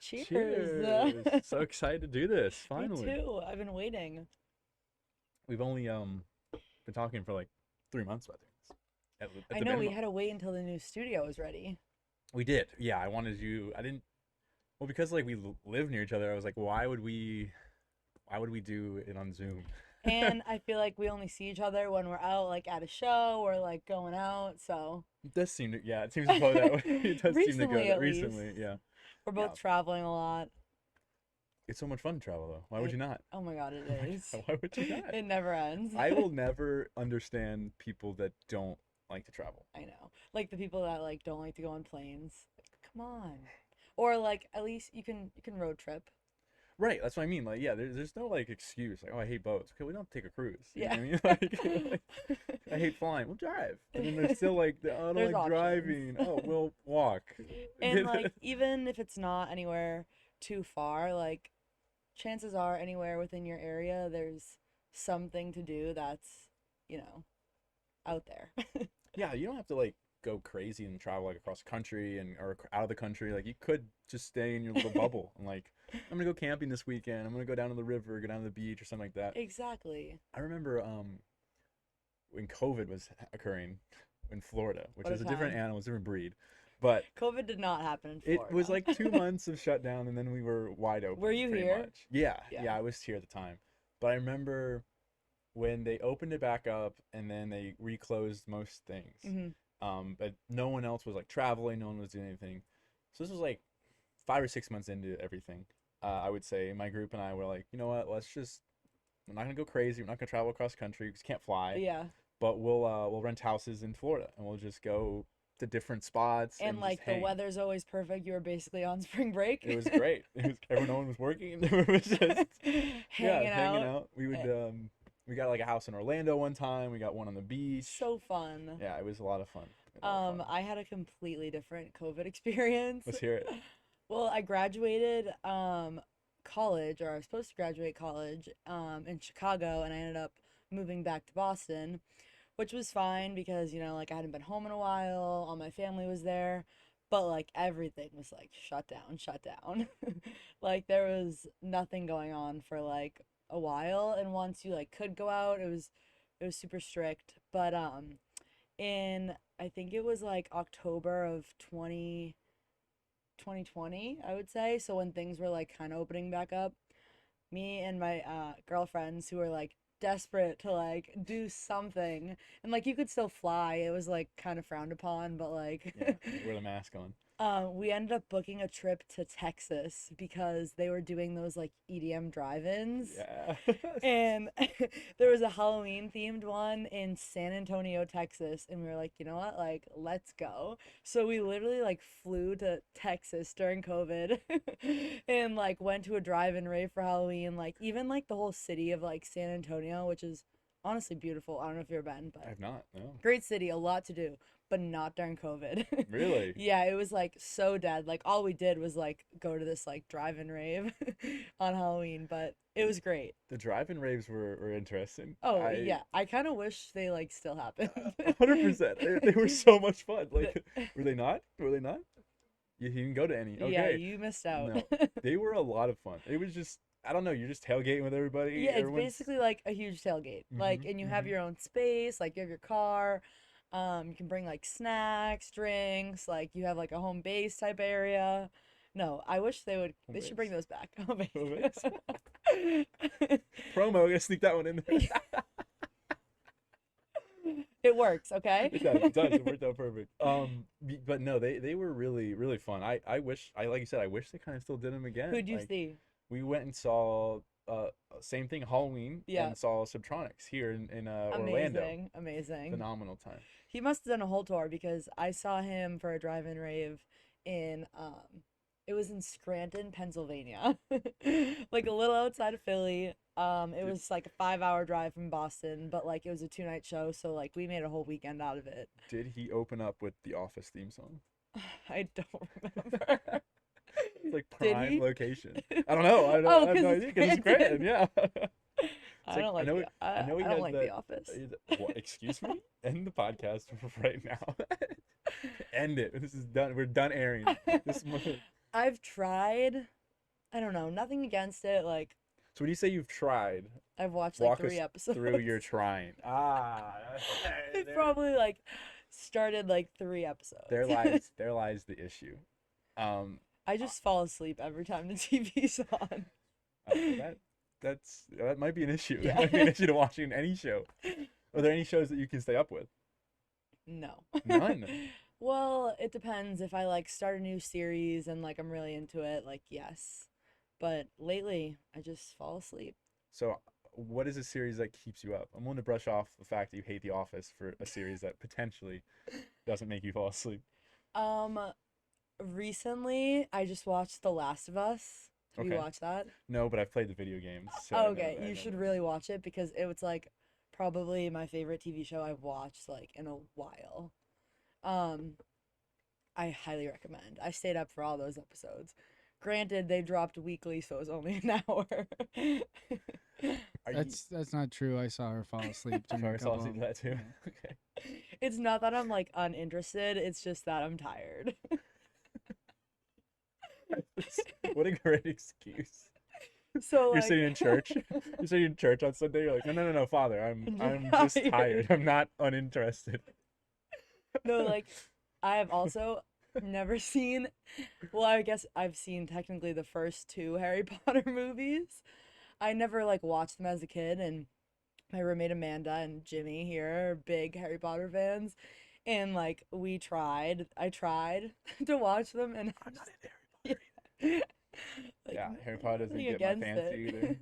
Cheers. Cheers. So excited to do this, Me finally. too. I've been waiting. We've only been talking for like 3 months, I think. At I the know we minimum. had to wait until the new studio was ready. We did. Yeah, I didn't well because like we live near each other. I was like, why would we do it on Zoom? And I feel like we only see each other when we're out like at a show or like going out. So It does seem to yeah, it seems to go that way. It does seem to go recently that at least, recently, yeah. we're Yeah. both traveling a lot. It's so much fun to travel though. Why would It, you not? oh my God, it Oh my is. God, why would you not? It never ends. I will never understand people that don't like to travel. I know. Like the people that like don't like to go on planes. Like, come on. Or like at least you can road trip. Right, that's what I mean. Like, yeah, there's no like excuse. Like, oh, I hate boats. Okay, we don't take a cruise. You know Yeah. what I mean? Like, I hate flying. We'll drive. But then there's still like, oh, I don't There's like options. driving. Oh, we'll walk. And like even if it's not anywhere too far, like chances are anywhere within your area there's something to do that's, you know, out there. Yeah, you don't have to like go crazy and travel like across the country and or out of the country. Like, you could just stay in your little bubble and like, I'm gonna go camping this weekend. I'm gonna go down to the river, go down to the beach or something like that. Exactly. I remember when COVID was occurring in Florida, which What a is a different time. animal, it's a different breed. But COVID did not happen in it was Florida. like 2 months of shutdown, and then we were wide Were open, you pretty here? much. Yeah, Yeah. yeah, I was here at the time. But I remember when they opened it back up, and then they reclosed most things. Hmm. But no one else was like traveling, no one was doing anything. So this was like 5 or 6 months into everything. I would say my group and I were like, you know what? We're not gonna go crazy. We're not gonna travel across country because can't fly. Yeah. But we'll rent houses in Florida, and we'll just go to different spots And and just like the hang. weather's always perfect. You were basically on spring break. It was great. It was everyone was working. It was just yeah, Hanging hanging out. out. Eh, We got like a house in Orlando one time. We got one on the beach. So fun. Yeah, it was a lot of fun. A lot of fun. I had a completely different COVID experience. Let's hear it. Well, I graduated college, or I was supposed to graduate college in Chicago, and I ended up moving back to Boston, which was fine because, like I hadn't been home in a while, all my family was there, but like everything was like shut down, shut down. Like there was nothing going on for like a while, and once you like could go out, it was super strict. But in I think it was like October of 2020, I would say. So when things were like kind of opening back up, me and my girlfriends who were like desperate to like do something, and like you could still fly. It was like kind of frowned upon, but like Yeah, wear the mask on. we ended up booking a trip to Texas because they were doing those like EDM drive-ins. Yeah. And there was a Halloween themed one in San Antonio, Texas, and we were like, you know what? Like, let's go. So we literally like flew to Texas during COVID and like went to a drive-in rave for Halloween. Like even like the whole city of like San Antonio, which is honestly beautiful. I don't know if you've ever been, I but have not. No. great city, a lot to do, but not during COVID. Really? Yeah, it was like so dead. Like all we did was like go to this like drive-in rave on Halloween, but it was great. The drive-in raves were interesting. Oh, yeah. I kind of wish they like still happened. 100%. They were so much fun. The- Like, were they not? Were they not? You didn't go to any. Yeah, Okay. you missed out. No, they were a lot of fun. It was just, I don't know, you're just tailgating with everybody. Yeah, it's Everyone's. basically like a huge tailgate. Like, Hmm. and you have Hmm. your own space, like you have your car. You can bring like snacks, drinks, like you have like a home base type area. No, I wish Home they should bring base. those back. Home base. Home Promo. Gotta sneak that one in there. It works, okay? It does. It does. It worked out perfect. But no, they were really really fun. I wish I like you said I wish they kind of still did them again. Who'd you Like see? we went and saw same thing Halloween Yeah. and saw Subtronics here in Orlando. Amazing, amazing. Phenomenal time. He must have done a whole tour because I saw him for a drive-in rave in it was in Scranton, Pennsylvania. Like a little outside of Philly. It Did, was like a 5-hour drive from Boston, but like it was a 2-night show, so like we made a whole weekend out of it. did he open up with the Office theme song? I don't remember. It's like Did prime he? location. I don't know. Oh, I have no 'cause idea because it's Scranton. Scranton. Yeah. I It's like don't like I know he I don't has like that. The Office. What, excuse me? End the podcast right now. End it. This is done. We're done airing. This month. I've tried. I don't know, nothing against it. Like, So when you say you've tried, I've watched like walk three us episodes. through your trying. Ah, I've there, probably like started like three there episodes. lies there lies the issue. Um, I uh, just fall asleep every time the TV's on. that might be an issue. That Yeah. might be an issue to watching any show. Are there any shows that you can stay up with? No. None. Well, it depends. If I like start a new series and like I'm really into it, like yes. But lately, I just fall asleep. So, what is a series that keeps you up? I'm willing to brush off the fact that you hate The Office for a series that potentially doesn't make you fall asleep. Um, Recently I just watched The Last of Us. Have you Okay. watched that? No, but I've played the video games, so Oh, okay, I you know should this. really watch it because it was like probably my favorite TV show I've watched like in a while. Um, I highly recommend. I stayed up for all those episodes. Granted, they dropped weekly, so it was only an hour. Are you? That's not true. I saw her fall asleep during a Sorry, I saw couple of that too. yeah. Okay. It's not that I'm like uninterested, it's just that I'm tired. What a great excuse. So You're like sitting in church. You're sitting in church on Sunday. You're like, no, no, no, no, Father. I'm just tired. I'm not uninterested. no, like I have also never seen, well, I guess I've seen technically the first two Harry Potter movies. I never like watched them as a kid, and my roommate Amanda and Jimmy here are big Harry Potter fans, and like I tried to watch them, and I'm not into yeah, Harry Potter like either. Yeah, Harry Potter doesn't nothing get my against fancy either. it.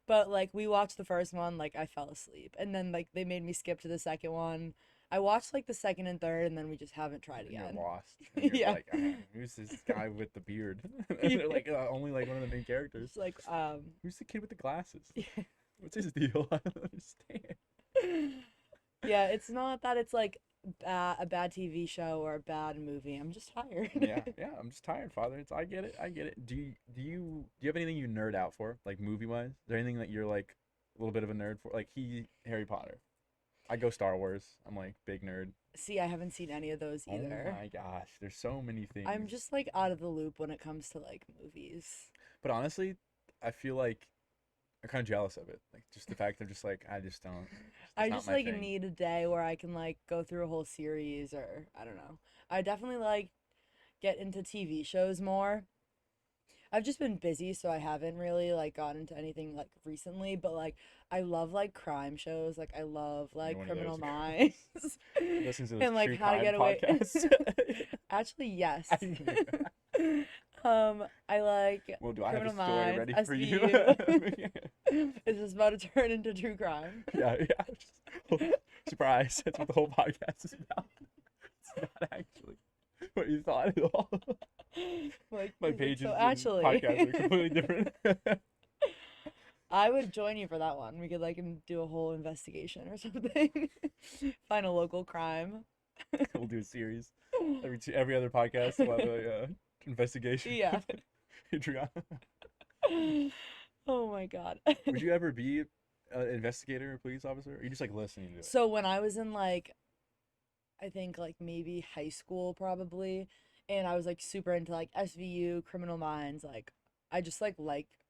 But like we watched the first one, like I fell asleep, and then like they made me skip to the second one. I watched like the second and third, and then we just haven't tried And you're again. lost. And you're Yeah. like, who's this guy with the beard? And Yeah. they're like, only like one of the main characters. It's like Who's the kid with the glasses? yeah. What's his deal? I don't understand. Yeah, it's not that it's like a bad TV show or a bad movie. I'm just tired. Yeah, yeah. I'm just tired, Father. I get it. I get it. Do you have anything you nerd out for, like movie wise? Is there anything that you're like a little bit of a nerd for? Like Harry Potter. I go Star Wars. I'm like big nerd. See, I haven't seen any of those Oh either. my gosh, there's so many I'm things. just like out of the loop when it comes to like movies. But honestly, I feel like I'm kind of jealous of it. Like just the fact I'm just like I just don't. I It's not just my like thing. need a day where I can like go through a whole series or I don't know. I definitely like get into TV shows more. I've just been busy, so I haven't really like gotten into anything like recently, but like I love like crime shows. Like I love You're like one of Criminal those Minds listens to those and like true How to crime Get Away. podcasts. Actually, yes. I knew that. I like Well, do I have a Criminal story Minds, ready for you? SVU. Is this about to turn into true crime? Yeah, yeah. Surprise. That's what the whole podcast is about. It's not actually what you thought at all. Like, My pages so and actually, podcasts are completely different. I would join you for that one. We could like do a whole investigation or something. Find a local crime. We'll do a series. Every other podcast, we'll have a investigation. Yeah. Adrianna. Oh my God. Would you ever be an investigator or police officer? Or you just like listening to it? So when I was in like, I think like maybe high school probably, and I was like super into like SVU, Criminal Minds, like I just like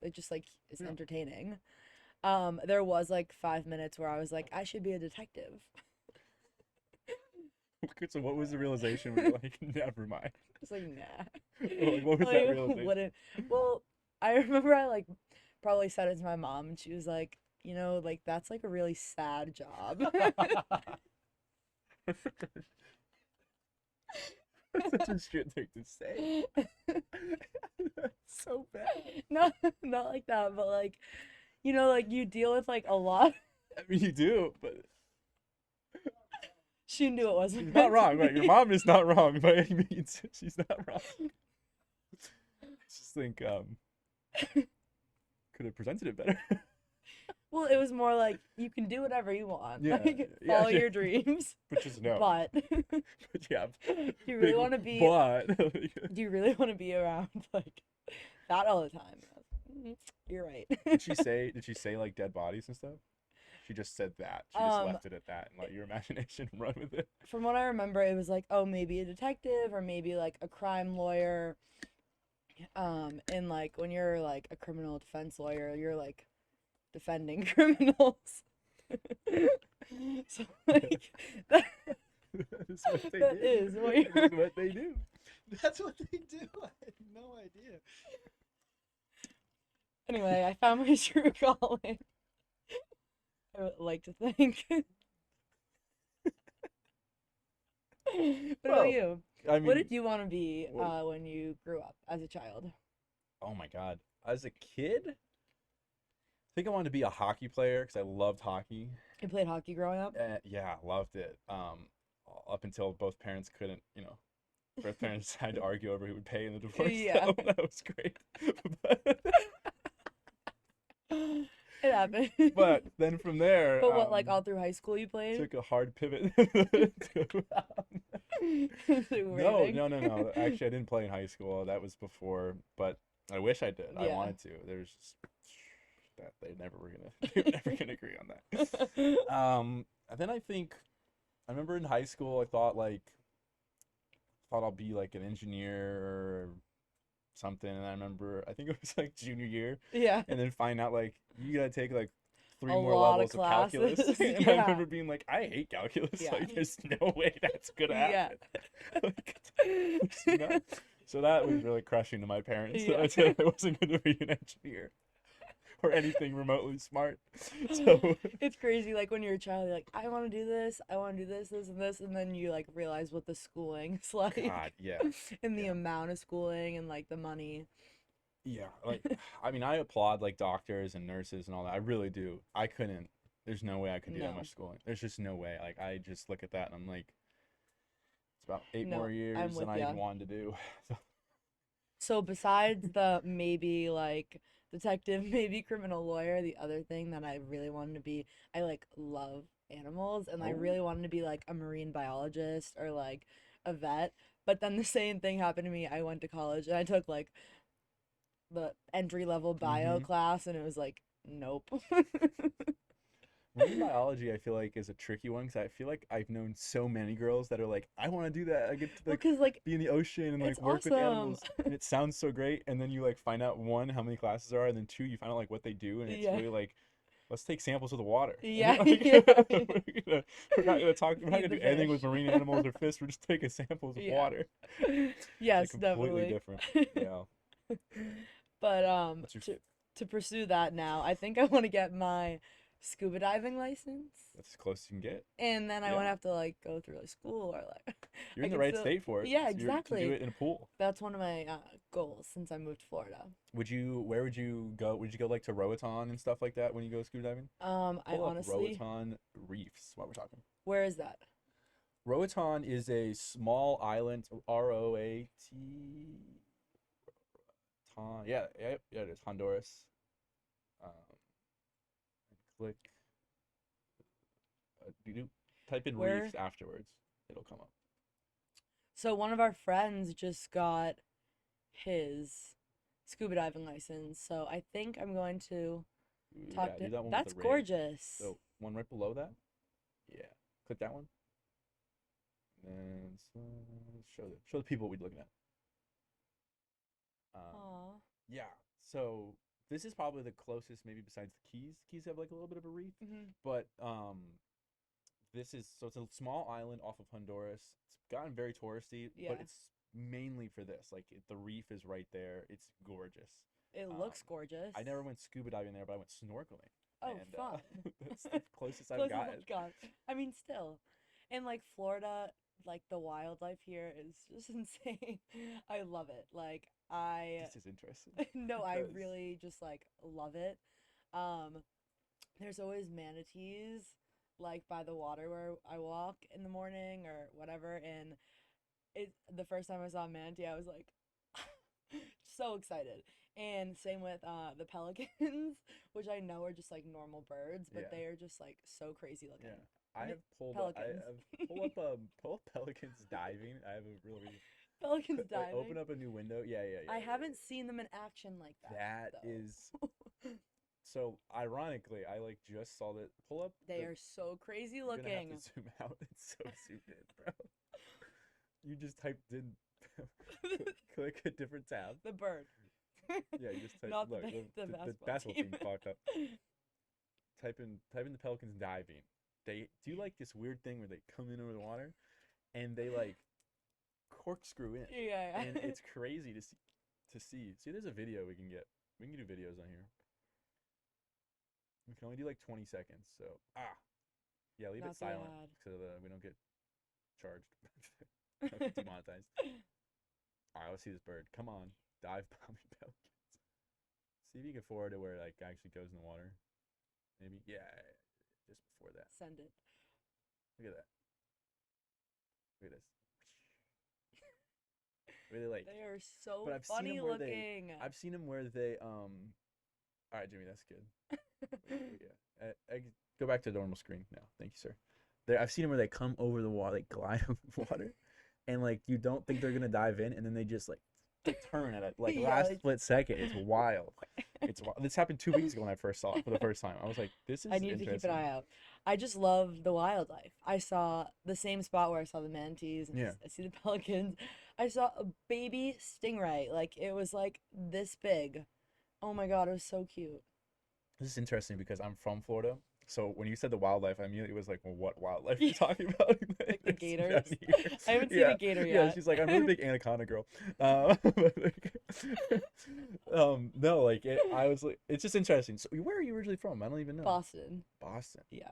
it just like is Yeah. entertaining. There was like 5 minutes where I was like, I should be a detective. So what was the realization where you're like, never mind? It's like nah. Like, what was that Like realization? wouldn't. Well, I remember I like probably said it to my mom, and she was like, like that's like a really sad job. That's such a shit thing to say. That's so bad. Not like that, but like, like you deal with like a lot. I mean, you do, but She knew it wasn't she's meant not to wrong, right? Your be. mom is not wrong by any means. She's not wrong. I just think could have presented it better. Well, it was more like you can do whatever you want. Yeah, Like yeah, follow yeah. your dreams. But just no. But But yeah, do you really big want to be but. do you really want to be around like that all the time? You're right. Did she say like dead bodies and stuff? She just said that. She just Um, left it at that and let your imagination run with it. From what I remember, it was like, oh, maybe a detective or maybe like a crime lawyer. And like when you're like a criminal defense lawyer, you're like defending criminals. So like that, That is what they that do. is what That you're. is what they do. That's what they do. I had no idea. Anyway, I found my true calling. I would like to think. What about Well, you? I What mean, did you want to be what, when you grew up as a child? oh my God. As a kid, I think I wanted to be a hockey player because I loved hockey. You played hockey growing up? Yeah, loved it. Up until both parents couldn't, both parents had to argue over who would pay in the divorce. Yeah. So that was great. But, It happened. but then from there, But what, like all through high school you played? took a hard pivot. To No, raving? no, no, no. Actually, I didn't play in high school. That was before, but I wish I did. I Yeah. wanted to. There's just that they were never gonna agree on that. And then I remember in high school I thought I'll be like an engineer or something, and I think it was like junior year, Yeah. and then find out like you gotta take like three A more lot of levels of calculus. classes, And I yeah. remember being like, I hate calculus. Yeah. Like, there's no way that's gonna Yeah. happen. Like, it's not- So that was really crushing to my parents that Yeah. I said I wasn't gonna be an engineer or anything remotely smart. So It's crazy, like when you're a child, you're like, I want to do this, I want to do this, this, and this, and then you like realize what the schooling's like, God, yeah. and the yeah. amount of schooling and like the money. Yeah, like I mean, I applaud like doctors and nurses and all that. I really do. I couldn't. There's no way I could do that No. much schooling. There's just no way. Like I just look at that and I'm like, it's about 8 No, more I'm years with than I ya. even wanted to do. So, So besides the maybe like detective, maybe criminal lawyer, the other thing that I really wanted to be, I like love animals, and I oh, really wanted to be like a marine biologist or like a vet. But then the same thing happened to me. I went to college and I took like the entry level bio mm-hmm. class, and it was like, nope. Marine biology, I feel like is a tricky one because I feel like I've known so many girls that are like, I want to do that. I get to Well, like because like be in the ocean and it's like work with awesome. animals, and it sounds so great. And then you like find out one, how many classes there are, and then two, you find out like what they do, and it's Yeah. really like, let's take samples of the water. Yeah, Like, yeah. we're not gonna talk. We're not Feed gonna the do anything with fish. marine animals or fish. We're just taking samples of Yeah. water. It's Yes, like completely definitely. different. Yeah. But What's your to pursue that now, I think I want to get my scuba diving license, That's as close as you can get. and then I Yeah. won't have to like go through like school or like. You're I in the can right still. state for it. Yeah, So you can do exactly. it in a pool. That's one of my goals since I moved to Florida. Where would you go? Would you go like to Roatan and stuff like that when you go scuba diving? I Pull up honestly, Roatan Reefs while we're talking. where is that? Roatan is a small island. Roat. Yeah, yeah, it is Honduras. Um, click. You type in Where? reefs afterwards. It'll come up. So one of our friends just got his scuba diving license, so I think I'm going to talk Yeah, to do him. that one with That's the rig. gorgeous. So one right below that. Yeah, click that one. And so show the people what we're looking at. Aw. Yeah. So this is probably the closest, maybe besides the Keys. Keys have like a little bit of a reef, Mhm. but this is so it's a small island off of Honduras. It's gotten very touristy, Yeah. but it's mainly for this. Like the reef is right there. It's gorgeous. It looks gorgeous. I never went scuba diving there, but I went snorkeling. Oh, And fun. that's the closest I've Closest gotten. I've got. I mean, still. And like Florida, like the wildlife here is just insane. I love it. Like This is interesting. no, I because- really just like love it. There's always manatees like by the water where I walk in the morning or whatever, and the first time I saw a manatee, I was like so excited. And same with the pelicans, which I know are just like normal birds, but Yeah. they are just like so crazy looking. Yeah. I have pulled Pelicans. pull up pelicans diving. I have a real reason. Pelicans Like, diving. open up a new window. Yeah. I haven't seen them in action like that. That though. is so ironically, I like just saw that pull up. They are so crazy You're gonna have looking. to zoom out. It's so zoomed in, bro. You just typed in click a different tab. The bird. Yeah, you just type. Not Look, the the basketball basketball team. team popped up. Type in the Pelicans diving. They do like this weird thing where they come in over the water, and they like corkscrew in, Yeah. and it's crazy to see. See, there's a video we can get. We can do videos on here. We can only do like 20 seconds. So yeah, leave it Not the silent ad. so we don't get charged. Don't get demonetized. All right, let's see this bird. Come on, dive bombing pelicans. See if you can forward it where it like actually goes in the water. Maybe yeah, just before that. Send it. Look at that. Look at this. Really like. They are so But I've seen funny them where looking. I've seen them where they All right, Jimmy, that's good. Yeah. Go back to the normal screen now. Thank you, sir. I've seen them where they come over the water, like glide over the water, and like you don't think they're gonna dive in, and then they just like turn at it like Yeah, last like- split second. It's wild. It's wild. This happened 2 weeks ago when I first saw it for the first time. I was like, this is I need to keep an interesting. eye out. I just love the wildlife. I saw the same spot where I saw the manatees and Yeah. I see the pelicans. I saw a baby stingray. Like it was like this big. Oh my god, it was so cute. This is interesting because I'm from Florida. So when you said the wildlife, I immediately was like, well, what wildlife are you talking about? Like the There's gators? none here. I haven't seen Yeah. a gator Yeah, yet. she's like, I'm a really big anaconda girl. No, like I was like, it's just interesting. So where are you originally from? I don't even know. Boston. Boston. Yeah.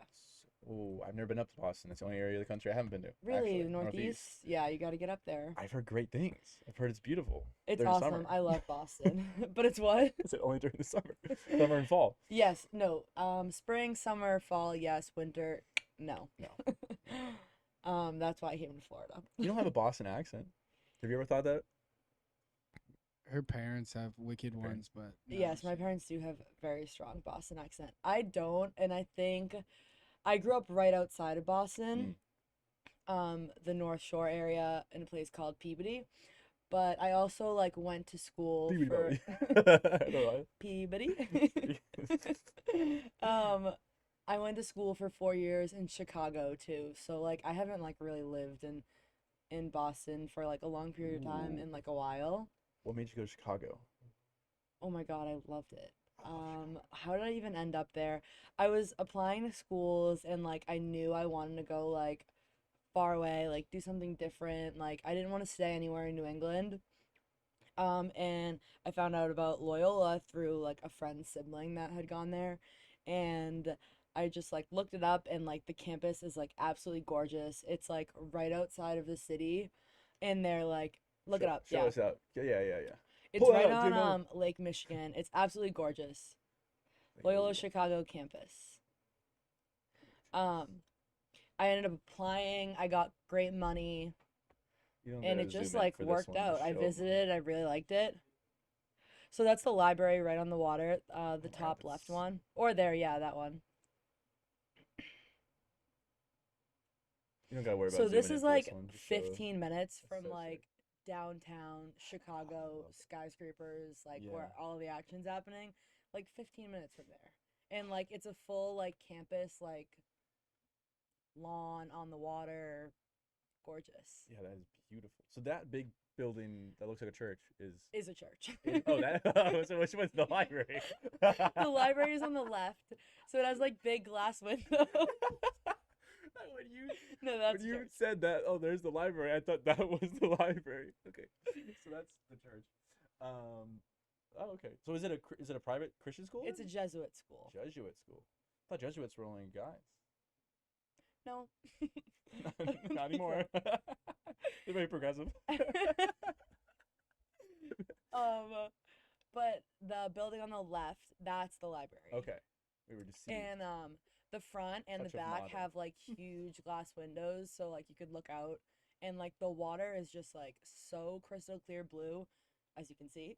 Oh, I've never been up to Boston. It's the only area of the country I haven't been to. Really? Actually, The Northeast? Yeah, you got to get up there. I've heard great things. I've heard it's beautiful. It's during awesome. summer. I love Boston. But it's what? Is it only during the summer? Summer and fall. Yes, no. Spring, summer, fall, yes, winter, no. No. That's why I came to Florida. You don't have a Boston accent. Have you ever thought that? Her parents have wicked Parents. ones, but no, Yes, my parents do have very strong Boston accent. I don't, and I think I grew up right outside of Boston, the North Shore area in a place called Peabody. But I also like went to school Peabody for Valley. Peabody. I went to school for 4 years in Chicago too. So like I haven't like really lived in Boston for like a long period of time in like a while. What made you go to Chicago? Oh my God, I loved it. I love How did I even end up there? I was applying to schools and like I knew I wanted to go like far away, like do something different. Like I didn't want to stay anywhere in New England. And I found out about Loyola through like a friend's sibling that had gone there, and I just like looked it up and like the campus is like absolutely gorgeous. It's like right outside of the city, and they're like look it up. Show Yeah. us out. Yeah. It's Pull it right out, on J-Mo. Lake Michigan. It's absolutely gorgeous. Loyola Chicago campus. Um, I ended up applying. I got great money, You don't and gotta it just zoom in like for this worked one to out. I show. visited. I really liked it. So that's the library right on the water, the wow, top left that's- one. Or there, yeah, that one. You don't gotta worry about So this zooming in is for like one, just show- 15 minutes That's from so sick. like downtown Chicago love it. skyscrapers, like Yeah. where all the action's happening. Like 15 minutes from there. And like it's a full like campus, like lawn on the water. Gorgeous. Yeah, that is beautiful. So that big building that looks like a church Is a church. oh, that so which one's the library? The library is on the left, so it has like big glass windows. when you No, that's when you church. said that, oh, there's the library. I thought that was the library. Okay, so that's the church. Oh, okay. So is it a private Christian school? It's a then? Jesuit school. Jesuit school. I thought Jesuits were only guys. No. Not anymore. They're very progressive. But the building on the left, that's the library. Okay, we were deceived. And the front and the Touch of back modern. have like huge glass windows, so like you could look out, and like the water is just like so crystal clear blue, as you can see.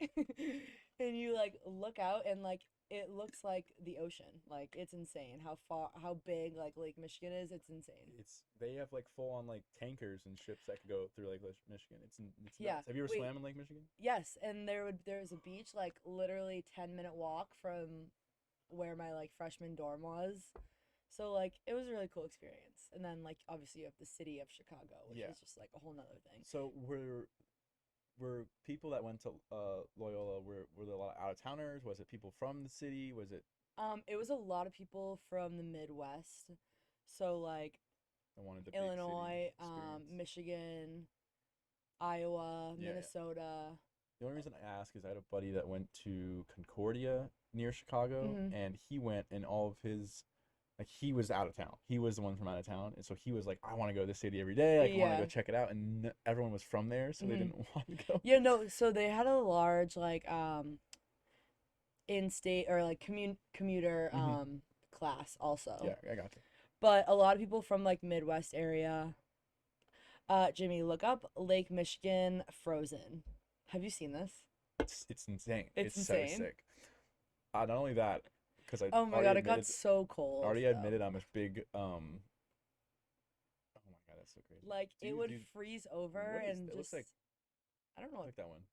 And you like look out and like it looks like the ocean. Like it's insane how big like Lake Michigan is. It's insane. They have like full on like tankers and ships that could go through Lake Michigan. It's Yeah, nuts. Have you ever wait. swam in Lake Michigan? Yes, and there's a beach like literally 10-minute walk from where my like freshman dorm was. So like it was a really cool experience. And then like obviously you have the city of Chicago, which Yeah. is just like a whole nother thing. So were people that went to Loyola, were there a lot of out of towners? Was it people from the city? Was it It was a lot of people from the Midwest. So like that wanted the big city Illinois, experience? Michigan, Iowa, Yeah, yeah. Minnesota. The only reason I ask is I had a buddy that went to Concordia near Chicago, Hmm. and he went, and all of his like he was out of town. He was the one from out of town, and so he was like, I want to go to the city every day. Like I want to go Yeah. check it out, and everyone was from there, so they Hmm. didn't want to go. Yeah, no, so they had a large like in-state or like commuter Hmm. class also. Yeah, I got you. But a lot of people from like Midwest area. Jimmy, look up Lake Michigan frozen. Have you seen this? It's insane. It's It's so insane. sick. Not only that, because Oh my God, it got so cold already though. admitted I'm a big Oh my god, that's so crazy. Like it would Dude, freeze over what is and that? It looks just like I don't know what. that one.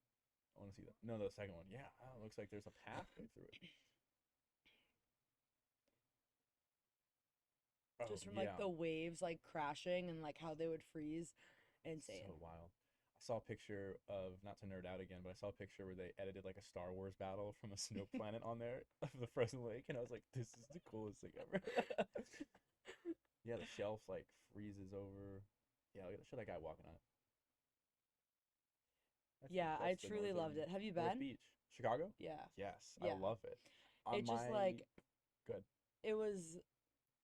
I want to see that. No, the second one. Yeah, oh, it looks like there's a pathway through it. Oh Just from like yeah, the waves like crashing and like how they would freeze. so Insane. wild. I saw a picture of, not to nerd out again, but I saw a picture where they edited like a Star Wars battle from a snow planet on there of the frozen lake, and I was like, this is the coolest thing ever. Yeah, the shelf like freezes over. Yeah, show that guy walking on it. Yeah, I That's the truly loved it. Have you North been? Beach, Chicago. Yeah. Yes, I Yeah. love it. On It just my like good. it was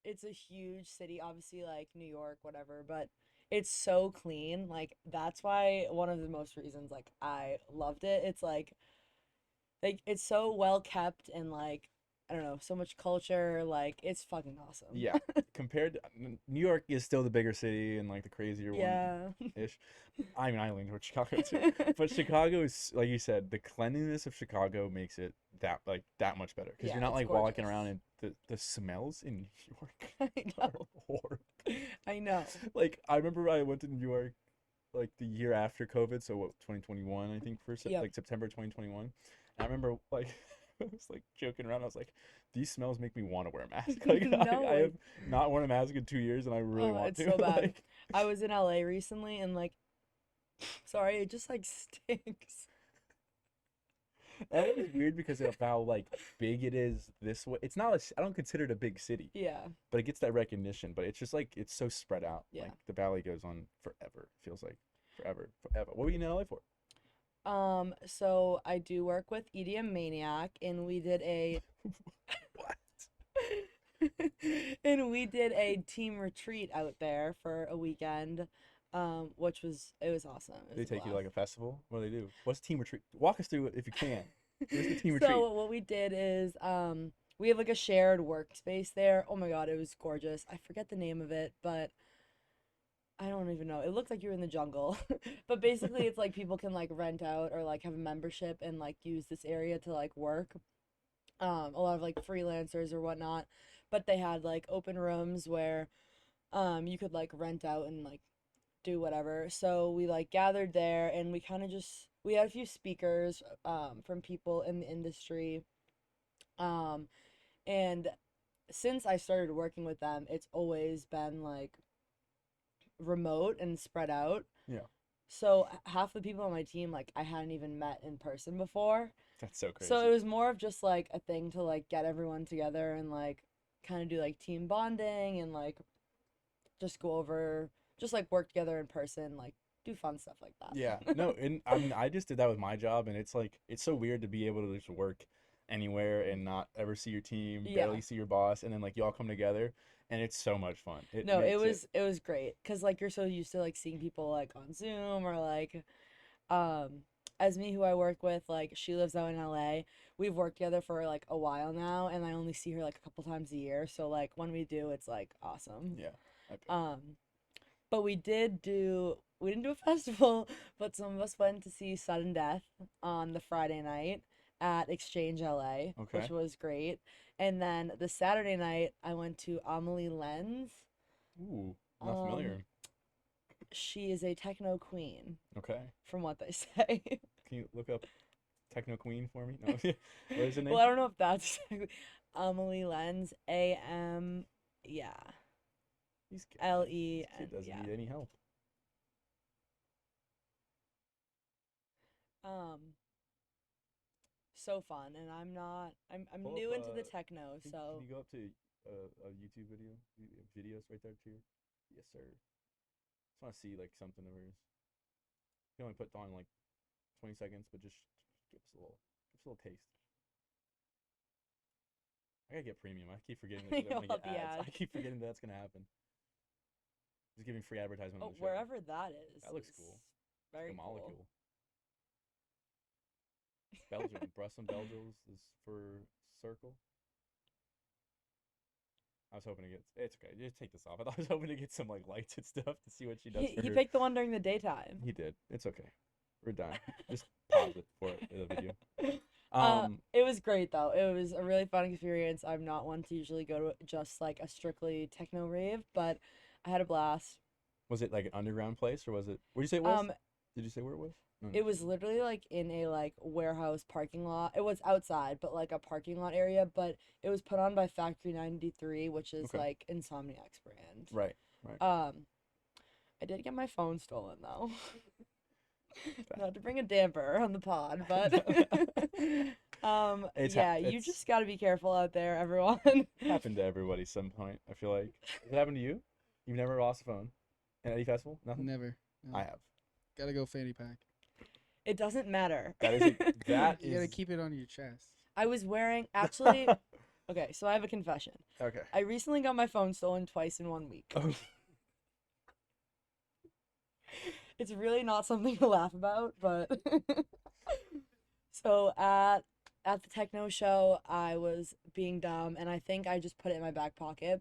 it's a huge city, obviously like New York, whatever, but it's so clean. Like that's why one of the most reasons like I loved it. It's like it's so well kept and like I don't know, so much culture, like it's fucking awesome. Yeah, compared to New York is still the bigger city and like the crazier one Yeah. ish. I mean, I lean towards Chicago too, but Chicago is like you said, the cleanliness of Chicago makes it that much better because Yeah, you're not it's like walking gorgeous. around and the smells in New York I are know. horrible. I know. Like I remember I went to New York like the year after COVID, so what 2021 I think for Yep. like September 2021. And I remember like I was like joking around. I was like, these smells make me want to wear a mask. Like I No, have not worn a mask in 2 years, and I really oh, want it's to. so bad. Like I was in LA recently and like sorry, it just like stinks. LA is weird because of how like big it is this way. It's not. I don't consider it a big city, Yeah. but it gets that recognition. But it's just like it's so spread out. Yeah. Like the valley goes on forever. Feels like forever, forever. What were you in LA for? So I do work with EDM Maniac and we did a What? and we did a team retreat out there for a weekend. Which was it was awesome. It was They a take you to blast. like a festival? What do they do? What's team retreat? Walk us through it if you can. Give us the team retreat. So what we did is we have like a shared workspace there. Oh my God, it was gorgeous. I forget the name of it, but I don't even know. It looked like you were in the jungle. But basically it's like people can like rent out or like have a membership and like use this area to like work. A lot of like freelancers or whatnot. But they had like open rooms where you could like rent out and like do whatever. So we like gathered there and we kind of just we had a few speakers from people in the industry. Um and since I started working with them, it's always been like remote and spread out. Yeah, So half the people on my team like I hadn't even met in person before. that's so So it crazy. was more of just like a thing to like get everyone together and like kind of do like team bonding and like just go over just like work together in person, like do fun stuff like Yeah, that. no, and I mean, I just did that with my job, and it's like it's so weird to be able to just work anywhere and not ever see your team, Yeah. barely see your boss, and then like you all come together, and it's so much fun. It No, makes it. it was great cuz like you're so used to like seeing people like on Zoom or like um as me who I work with, like she lives out in LA. We've worked together for like a while now and I only see her like a couple times a year. So like when we do, it's like awesome. Yeah, I bet. Um but we didn't do a festival, but some of us went to see Sudden Death on the Friday night at Exchange LA, which Okay. was great. And then the Saturday night I went to Amelie Lenz. Ooh, not Um familiar. she is a techno queen Okay. from what they say. Can you look up Techno Queen for me? No. What is her Well, name? I don't know if that's exactly Amelie Lenz, AM, yeah, This LE, kid and doesn't yeah. need any help. So fun, and I'm Pull up, new into the techno, can so you go up to a YouTube video? Videos right there too. Yes, sir. Just want to see like something of hers. You can only put on like 20 seconds, but just give us a little taste. I gotta get premium. I keep forgetting that you don't want to All get the ads. I ads. keep forgetting that's gonna happen. Just giving free advertisement on Oh, the show. wherever that is. That looks is cool. Very Like a cool. molecule. Belgium. Brussels Belgians is for circle. I was hoping to get. It's okay. Just take this off. I was hoping to get some like lights and stuff to see what she does for He her. picked the one during the daytime. He did. It's okay. We're done. Just pause it for the video. It was great though. It was a really fun experience. I'm not one to usually go to just like a strictly techno rave, but I had a blast. Was it like an underground place or was it? Where did you say it was? Um, Did you say where it was? No, it was literally like in a like warehouse parking lot. It was outside, but like a parking lot area. But it was put on by Factory 93, which is Okay. like Insomniac's brand. Right. Right. I did get my phone stolen though. Not to bring a damper on the pod, but you just got to be careful out there, everyone. Happened to everybody some point. I feel like. Has it happened to you? You've never lost a phone at any festival? Nothing. Never. No. I have. Gotta go fanny pack. It doesn't matter. That is that You gotta is. keep it on your chest. I was wearing actually. Okay, so I have a confession. Okay. I recently got my phone stolen twice in 1 week. Oh. It's really not something to laugh about, but so at the techno show, I was being dumb, and I think I just put it in my back pocket.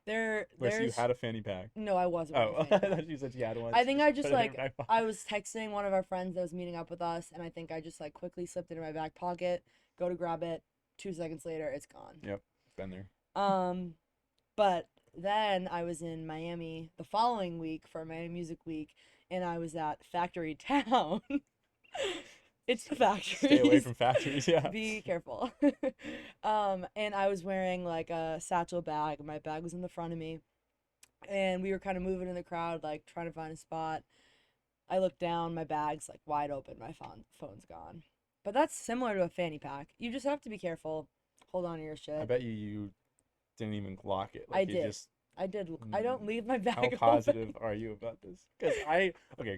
Wait, so you There's had a fanny pack? no, I wasn't wearing a Oh, fanny I pack. thought you said you had one. I think I put just it in like your back pocket. I was texting one of our friends that was meeting up with us, and I think I just like quickly slipped it in my back pocket, go to grab it. 2 seconds later, it's gone. Yep, been there. But then I was in Miami the following week for Miami Music Week, and I was at Factory Town. It's the factories. Stay away from factories. Yeah. Be careful. And I was wearing like a satchel bag. My bag was in the front of me, and we were kind of moving in the crowd, like trying to find a spot. I looked down, my bag's like wide open, my phone's gone. But that's similar to a fanny pack. You just have to be careful. Hold on to your shit. I bet you didn't even lock it. I Like, you did. just. I did. I don't leave my bag How open. positive are you about this? Because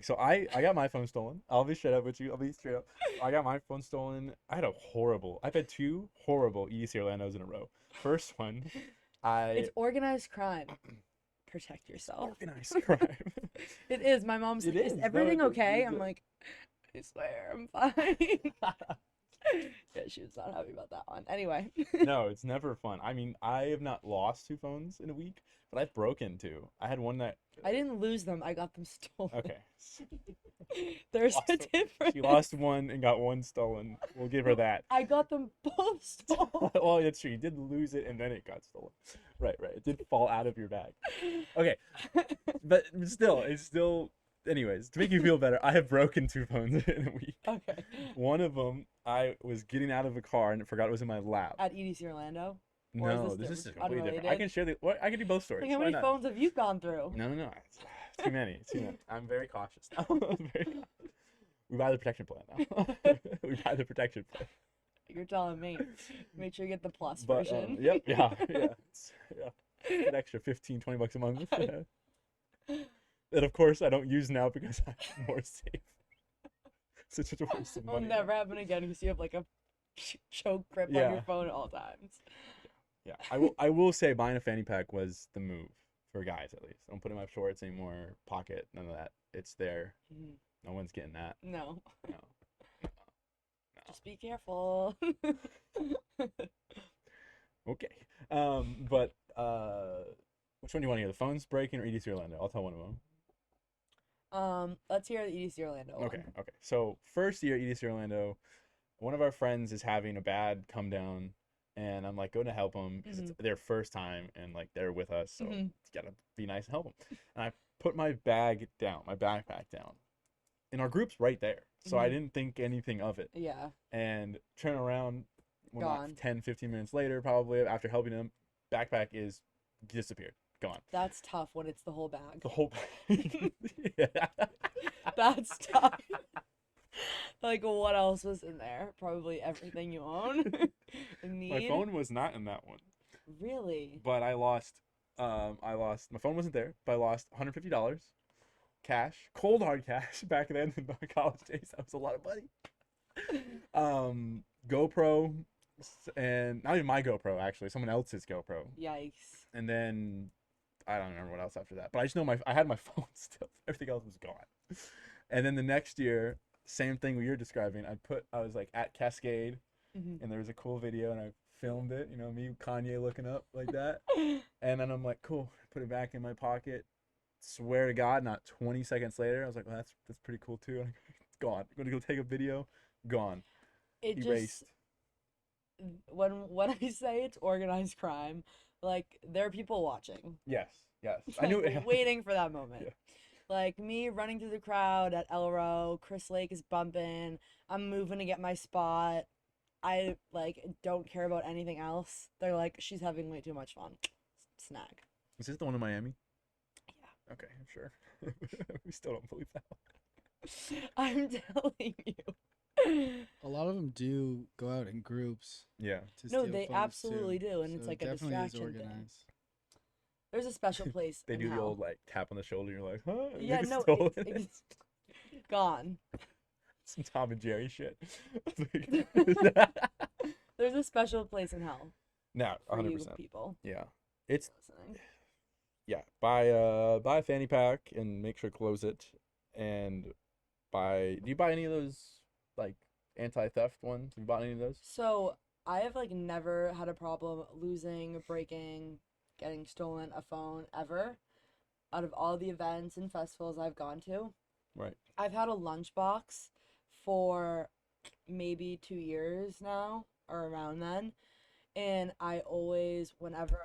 so I got my phone stolen. I'll be straight up with you. I'll be straight up. I got my phone stolen. I've had two horrible EDC Orlandos in a row. First one, It's organized crime. Protect yourself. organized crime. It is. My mom's It like, is. is No, everything it- okay? it- I'm like, I swear, I'm fine. Yeah, she was not happy about that one. Anyway. No, it's never fun. I mean, I have not lost two phones in a week, but I've broken two. I had one that. I didn't lose them. I got them stolen. Okay. There's Lost a them. difference. She lost one and got one stolen. We'll give her that. I got them both stolen. Well, that's true. You did lose it and then it got stolen. Right. It did fall out of your bag. Okay. But still, it's still. Anyways, to make you feel better, I have broken two phones in a week. Okay. One of them, I was getting out of a car and forgot it was in my lap. At EDC Orlando? Or is No, this this is different? completely different. I Unrelated? can share I can do both stories. Like, how Why many not? phones have you gone through? No. It's too many. Too many. I'm very cautious now. We buy the protection plan now. We buy the protection plan. You're telling me. Make sure you get the plus But version. yep, yeah. An extra 15, $20 a month. That of course I don't use now because I'm more safe. Such a waste of It'll money. never happen again because you have like a choke grip on Yeah. your phone at all times. Yeah, I will say buying a fanny pack was the move for guys at least. I don't put it in my shorts anymore. Pocket, none of that. It's there. Mhm. No one's getting that. No. No. No. Just be careful. Okay. But which one do you want to hear? The phone's breaking or EDC Orlando? I'll tell one of them. Let's hear the EDC Orlando one. Okay. So first year EDC Orlando, one of our friends is having a bad come down, and I'm like going to help them because it's their first time and like they're with us, so it's gotta be nice and help them. And I put my bag down, my backpack down, and our group's right there, so I didn't think anything of it. Yeah. And turn around, well, Gone. not 10, 15 minutes later, probably after helping him, backpack is disappeared, gone. That's tough when it's the whole bag. The whole bag. Yeah. That's tough. Like, what else was in there? Probably everything you own and My need. phone was not in that one, Really? but I lost. I lost. My phone wasn't there, but I lost $150 cash, cold hard cash back then in my college days. That was a lot of money. GoPro, and not even my GoPro actually, someone else's GoPro, Yikes. and then I don't remember what else after that. But I just know I had my phone still. Everything else was gone. And then the next year, same thing what you're describing. I was like at Cascade, Hmm. and there was a cool video, and I filmed it. You know, me Kanye looking up like that, and then I'm like, cool. Put it back in my pocket. Swear to God, not 20 seconds later, I was like, well, that's pretty cool too. It's gone. I'm gonna go take a video. Gone. It just Erased. when I say it's organized crime, like there are people watching, Yes. Yes. I like knew it. waiting for that moment. Yeah. Like me running through the crowd at Elro, Chris Lake is bumping. I'm moving to get my spot. I like don't care about anything else. They're like, she's having way too much fun. Snag. Is this the one in Miami? Yeah. Okay, I'm sure. We still don't believe that one. I'm telling you. A lot of them do go out in groups Yeah. to No, steal they phones absolutely too. do, and it's So like a it definitely is distraction thing. organized. There's a special place They in do the hell. old like tap on the shoulder. You're like, huh? And Yeah, they no, stole it's, it. it's gone. Some Tom and Jerry shit. There's a special place in hell No, for you 100%. people Yeah. It's listening. yeah. Buy a fanny pack and make sure to close it. And do you buy any of those like anti-theft ones? Have you bought any of those? So I have like never had a problem losing, breaking, getting stolen a phone ever. Out of all the events and festivals I've gone to, Right. I've had a lunchbox for maybe 2 years now or around then, and I always whenever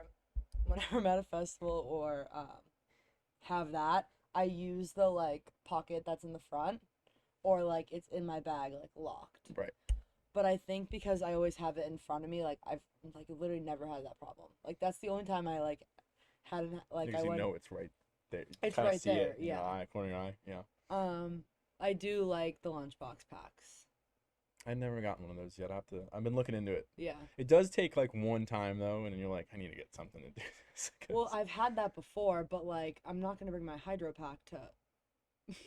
I'm at a festival or have that, I use the like pocket that's in the front or like it's in my bag like locked. Right. But I think because I always have it in front of me, like I've like literally never had that problem. Like that's the only time I like hadn't like Because I you went. know it's right there. You It's kind of right see there, it in your yeah. eye, corner of your eye. Yeah. I do like the lunchbox packs. I've never gotten one of those yet. I've been looking into it. Yeah. It does take like one time though, and you're like, I need to get something to do this. Well, I've had that before, but like I'm not gonna bring my hydro pack to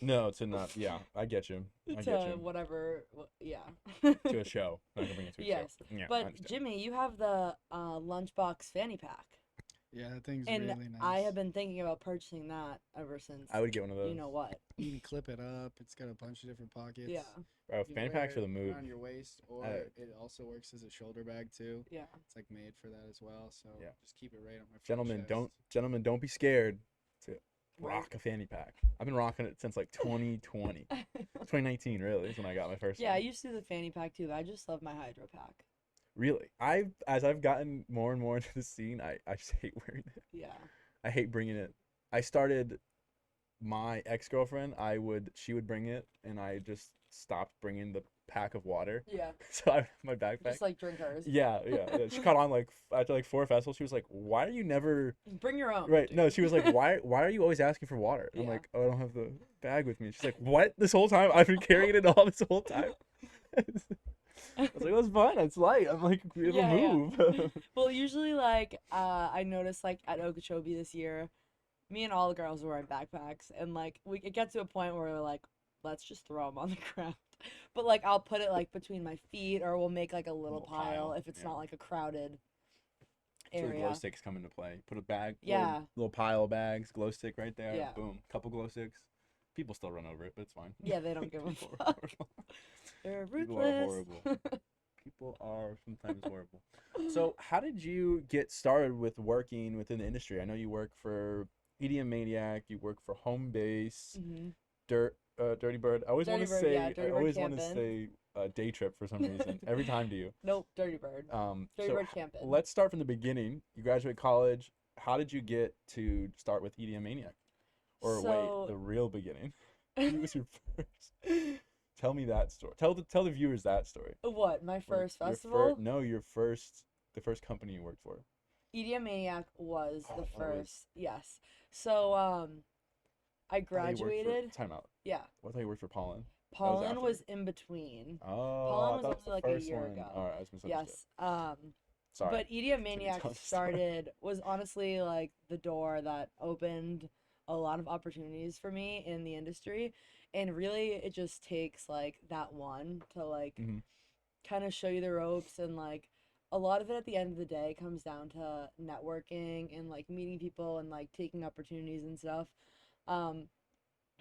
No, to not. Yeah, I get you. I to get you. whatever. Yeah. To a show. Not gonna bring it to a Yes, show. Yeah, I but understand. Jimmy, you have the lunchbox fanny pack, Yeah, that thing's and really nice. I have been thinking about purchasing that ever since. I would get one of those. You know what? You can clip it up. It's got a bunch of different pockets. Yeah. Bro, You can fanny wear packs are it the move. around your waist, or Uh, it also works as a shoulder bag too. Yeah. It's like made for that as well. So Yeah. just keep it right on my front Gentlemen, chest. don't be scared to Right. rock a fanny pack. I've been rocking it since like 2020. 2019 really is when I got my first Yeah, I one. used to do the fanny pack too. But I just love my hydro pack. Really. As I've gotten more and more into the scene, I just hate wearing it. Yeah. I hate bringing it. I started my ex-girlfriend, she would bring it, and I just stopped bringing the pack of water. Yeah. So I have my backpack. Just like drink hers. Yeah. She caught on like after like 4 festivals. She was like, "Why are you never?" Bring your own. Right. Dude. No, she was like, "Why are you always asking for water?" I'm Yeah. like, "Oh, I don't have the bag with me." She's like, "What? This whole time I've been carrying it all this whole time." I was like, "It was fun. It's light." I'm like, "It'll Yeah, yeah. move." Well, usually like I noticed like at Okeechobee this year, me and all the girls were wearing backpacks, and like it gets to a point where we're like, let's just throw them on the ground. But like I'll put it like between my feet, or we'll make like a little pile if it's yeah. not like a crowded So the glow area. sticks come into play. Put a bag, Yeah. little pile of bags, glow stick right there. Yeah. Boom, couple glow sticks. People still run over it, but it's fine. Yeah, they don't give a People are fuck. horrible. They're People are ruthless. horrible. People are sometimes horrible. So, how did you get started with working within the industry? I know you work for EDM Maniac. You work for Home Base, Hmm. Dirty Bird. I always want to Dirty Bird, say, yeah, Dirty I Bird always want to camping. say Day Trip for some reason. Every time, do you? Nope, Dirty Bird. Dirty So Bird camping. let's start from the beginning. You graduate college. How did you get to start with EDM Maniac? Or So- wait, the real beginning. Who was your first? Tell me that story. Tell the viewers that story. What, my Or first your festival? No, the first company you worked for. EDM Maniac was Oh, the I thought it was- first. Yes. So I I thought you worked for- graduated. Time out. Yeah. I thought you worked for Pollen. Pollen after. was in between. Oh, Pollen I was thought it was only the like a first year one. All ago. right, I just misunderstood. Yes. Sorry. But EDM Continue Maniac telling the story. was honestly like the door that opened a lot of opportunities for me in the industry. And really, it just takes like that one to like Mm-hmm. kind of show you the ropes. And like a lot of it at the end of the day comes down to networking and like meeting people and like taking opportunities and stuff. Um,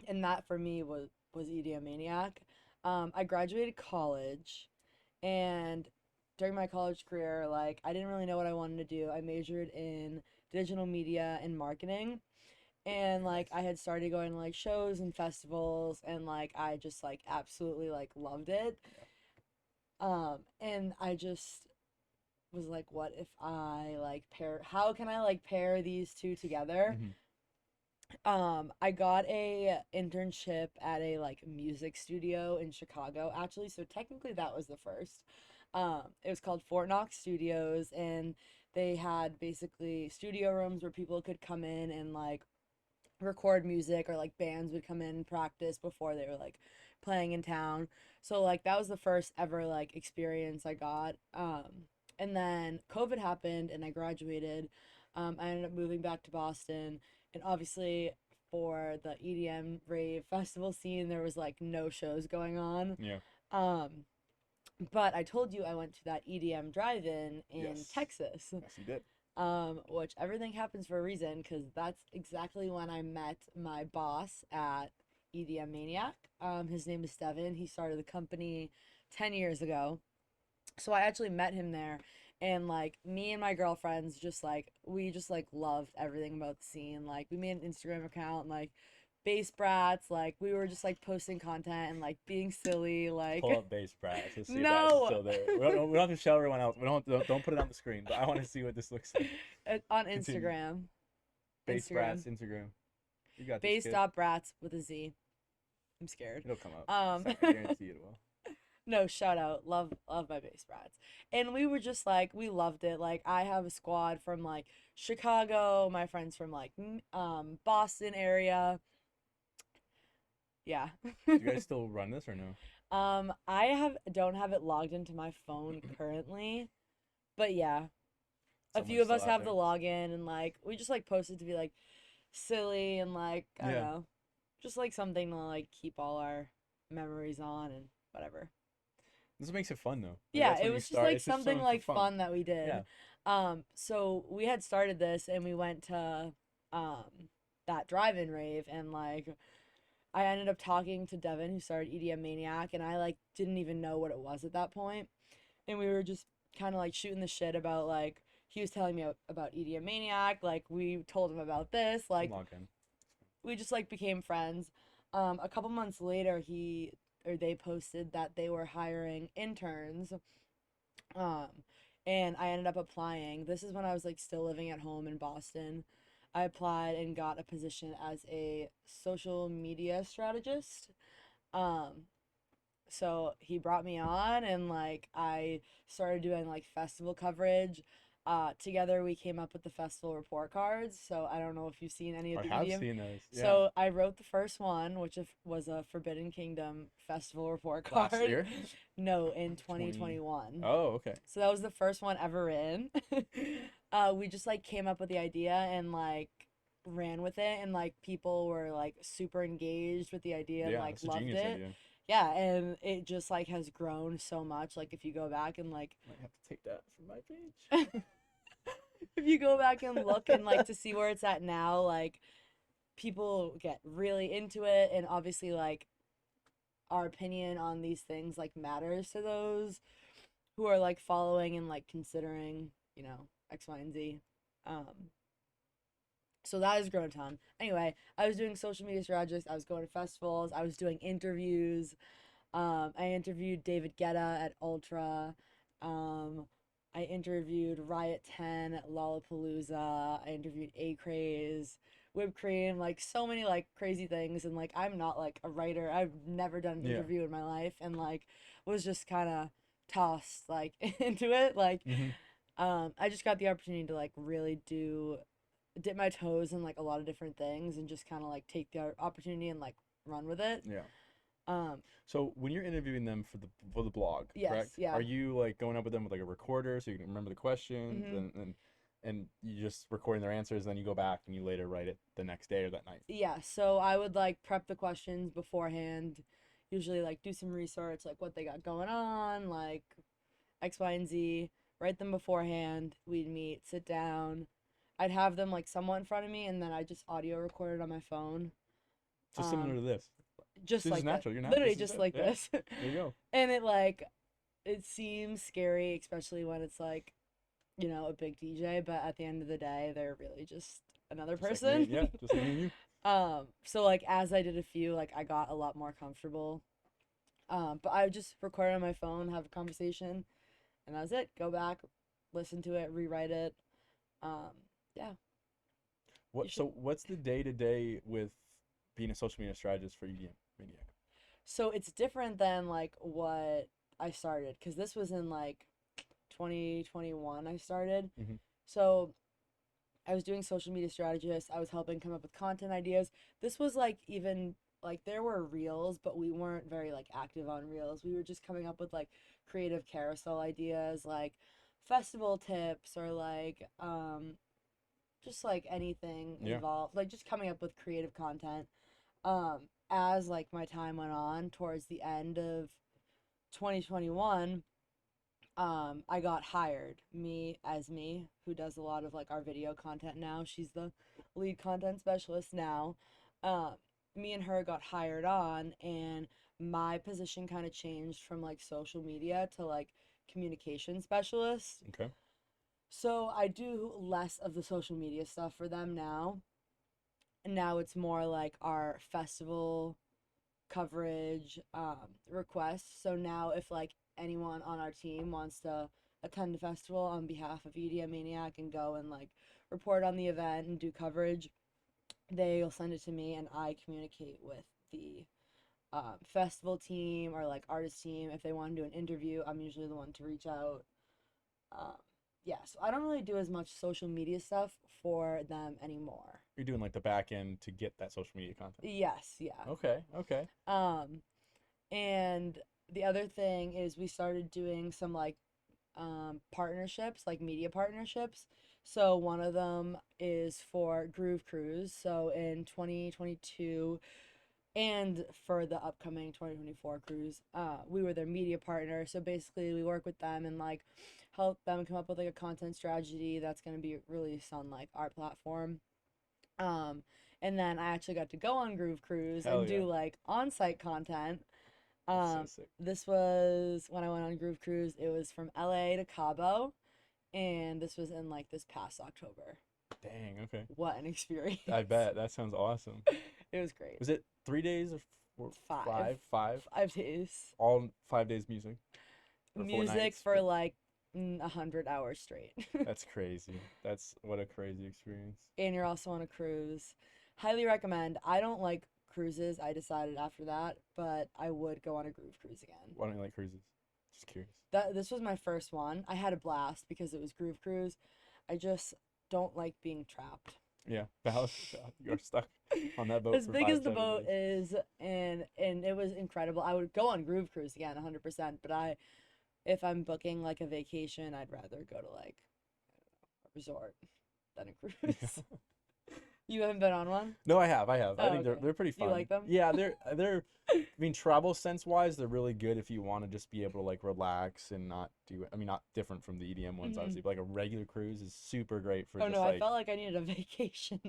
and that for me was EDM Maniac. I graduated college, and during my college career, like I didn't really know what I wanted to do. I majored in digital media and marketing, and like I Nice. had started going to like shows and festivals, and like I just like absolutely like loved it. Yeah. And I just was like, what if I like pair? How can I like pair these two together? Mm-hmm. I got a internship at a like music studio in Chicago actually, so technically that was the first. It was called Fort Knox Studios, and they had basically studio rooms where people could come in and like record music, or like bands would come in and practice before they were like playing in town. So like that was the first ever like experience I got. And then COVID happened and I graduated. I ended up moving back to Boston, and obviously for the EDM rave festival scene there was like no shows going on. Yeah. Um but I told you I went to that EDM drive-in in Yes. Texas, Yes, you did. which everything happens for a reason, because that's exactly when I met my boss at EDM Maniac. His name is Steven. He started the company 10 years ago. So I actually met him there, and like me and my girlfriends just like we just like loved everything about the scene. Like we made an Instagram account and like Bass Brats, like we were just like posting content and like being silly, like Pull up Base Brass. Let's see if that's no. still there. We don't have to show everyone else. We don't put it on the screen. But I want to see what this looks like. On Continue. Instagram. Base Instagram. Brass Instagram. You got this, Base kid. dot brats with a Z. I'm scared. It'll come up. Um, I guarantee it will. no, shout out, love my bass brats, and we were just like we loved it. Like I have a squad from like Chicago, my friends from like Boston area. Yeah. Do you guys still run this or no? I don't have it logged into my phone currently, but yeah, a few Someone's of still us out have the there. login, and like we just like posted to be like silly and like I don't Yeah. know, just like something to like keep all our memories on and whatever. This makes it fun though. Like Yeah, that's it when you was just start. like It's just something something for like fun. fun that we Yeah. did. So we had started this and we went to um that drive-in rave, and like I ended up talking to Devin who started EDM Maniac, and I like didn't even know what it was at that point. And we were just kind of like shooting the shit about like he was telling me about EDM Maniac, like we told him about this, I'm like logged in. we just like became friends. A couple months later, he or they posted that they were hiring interns. Um, and I ended up applying. This is when I was like still living at home in Boston. I applied and got a position as a social media strategist. Um, so he brought me on, and like I started doing like festival coverage. Together we came up with the festival report cards. So I don't know if you've seen any of I the have EDM. seen those. Yeah. So I wrote the first one, which was a Forbidden Kingdom festival report card. Last year. No, in 20. 2021. Oh, okay. So that was the first one ever written. We just like came up with the idea and like ran with it, and like people were like super engaged with the idea and Yeah, like it's a loved genius it. idea. Yeah, and it just like has grown so much. Like if you go back and like Might have to take that from my page. if you go back and look and like to see where it's at now, like people get really into it, and obviously like our opinion on these things like matters to those who are like following and like considering, X, Y, and Z. Um, so that has grown a ton. Anyway, I was doing social media strategists. I was going to festivals. I was doing interviews. I interviewed David Guetta at Ultra. Um, I interviewed Riot 10 at Lollapalooza. I interviewed A Craze, Whipped Cream, like so many like crazy things. And like I'm not like a writer. I've never done an Yeah. interview in my life, and like was just kind of tossed like into it. Like Mm-hmm. I just got the opportunity to like really dip my toes in like a lot of different things, and just kind of like take the opportunity and like run with it. Yeah. So when you're interviewing them for the blog, Yes, correct? yeah. Are you like going up with them with like a recorder so you can remember the questions Hmm. and you just recording their answers, then you go back and you later write it the next day or that night? Yeah, so I would like prep the questions beforehand, usually like do some research, like what they got going on, like X, Y, and Z, write them beforehand. We'd meet, sit down. I'd have them like somewhat in front of me, and then I just audio record it on my phone. So similar Um, to this. just This is like that. natural. You're not. Literally This is just good. like Yeah. this. There you go. And it seems scary, especially when it's like, a big DJ, but at the end of the day, they're really just another Just like me. person. Yeah. Just like me and you. So like as I did a few, like I got a lot more comfortable. But I would just record on my phone, have a conversation, and that was it. Go back, listen to it, rewrite it. Um, yeah, you What? should. So what's the day to day with being a social media strategist for EDM Maniac? So it's different than like what I started because this was in like 2021 I started. Hmm. So I was doing social media strategist. I was helping come up with content ideas. This was like even like there were reels, but we weren't very like active on reels. We were just coming up with like creative carousel ideas, like festival tips or like just like anything Yeah. involved, like just coming up with creative content. Um as like my time went on towards the end of 2021, I got hired, me, who does a lot of like our video content now. She's the lead content specialist now. Um, Me and her got hired on, and my position kind of changed from like social media to like communication specialist. Okay. So I do less of the social media stuff for them now. And now it's more like our festival coverage requests. So now if like anyone on our team wants to attend a festival on behalf of EDM Maniac and go and like report on the event and do coverage, they'll send it to me and I communicate with the festival team or like artist team. If they want to do an interview, I'm usually the one to reach out. Um, yeah, so I don't really do as much social media stuff for them anymore. You're doing like the back end to get that social media content. Yes, yeah. Okay. Okay. Um, And the other thing is we started doing some like partnerships, like media partnerships. So one of them is for Groove Cruise. So in 2022 and for the upcoming 2024 cruise, we were their media partner. So basically we work with them and like help them come up with like a content strategy that's going to be released on like our platform. Um, and then I actually got to go on Groove Cruise Hell and yeah. do like on-site content. That's so um, sick. this was when I went on Groove Cruise. It was from LA to Cabo, and this was in like this past October. Dang. Okay. What an experience. I bet that sounds awesome. It was great. Was it 3 days or Five. Five? 5 days. All 5 days music or four Music nights? for like 100 hours straight. That's crazy. That's what a crazy experience. And you're also on a cruise. Highly recommend. I don't like cruises. I decided after that, but I would go on a Groove Cruise again. Why don't you like cruises? Just curious. This was my first one. I had a blast because it was Groove Cruise. I just don't like being trapped. Yeah, valid. You're stuck on that boat As for big five, as the 7 days. boat is, and it was incredible. I would go on Groove Cruise again 100%, but if I'm booking like a vacation, I'd rather go to like a resort than a cruise. Yeah. You haven't been on one? No, I have. I have. I Oh, think they're okay. they're pretty You fun. like them? Yeah, they're. I mean, travel sense wise, they're really good if you want to just be able to like relax and not do. I mean, not different from the EDM ones, Mhm. obviously. But like a regular cruise is super great for Oh just no, I like. felt like I needed a vacation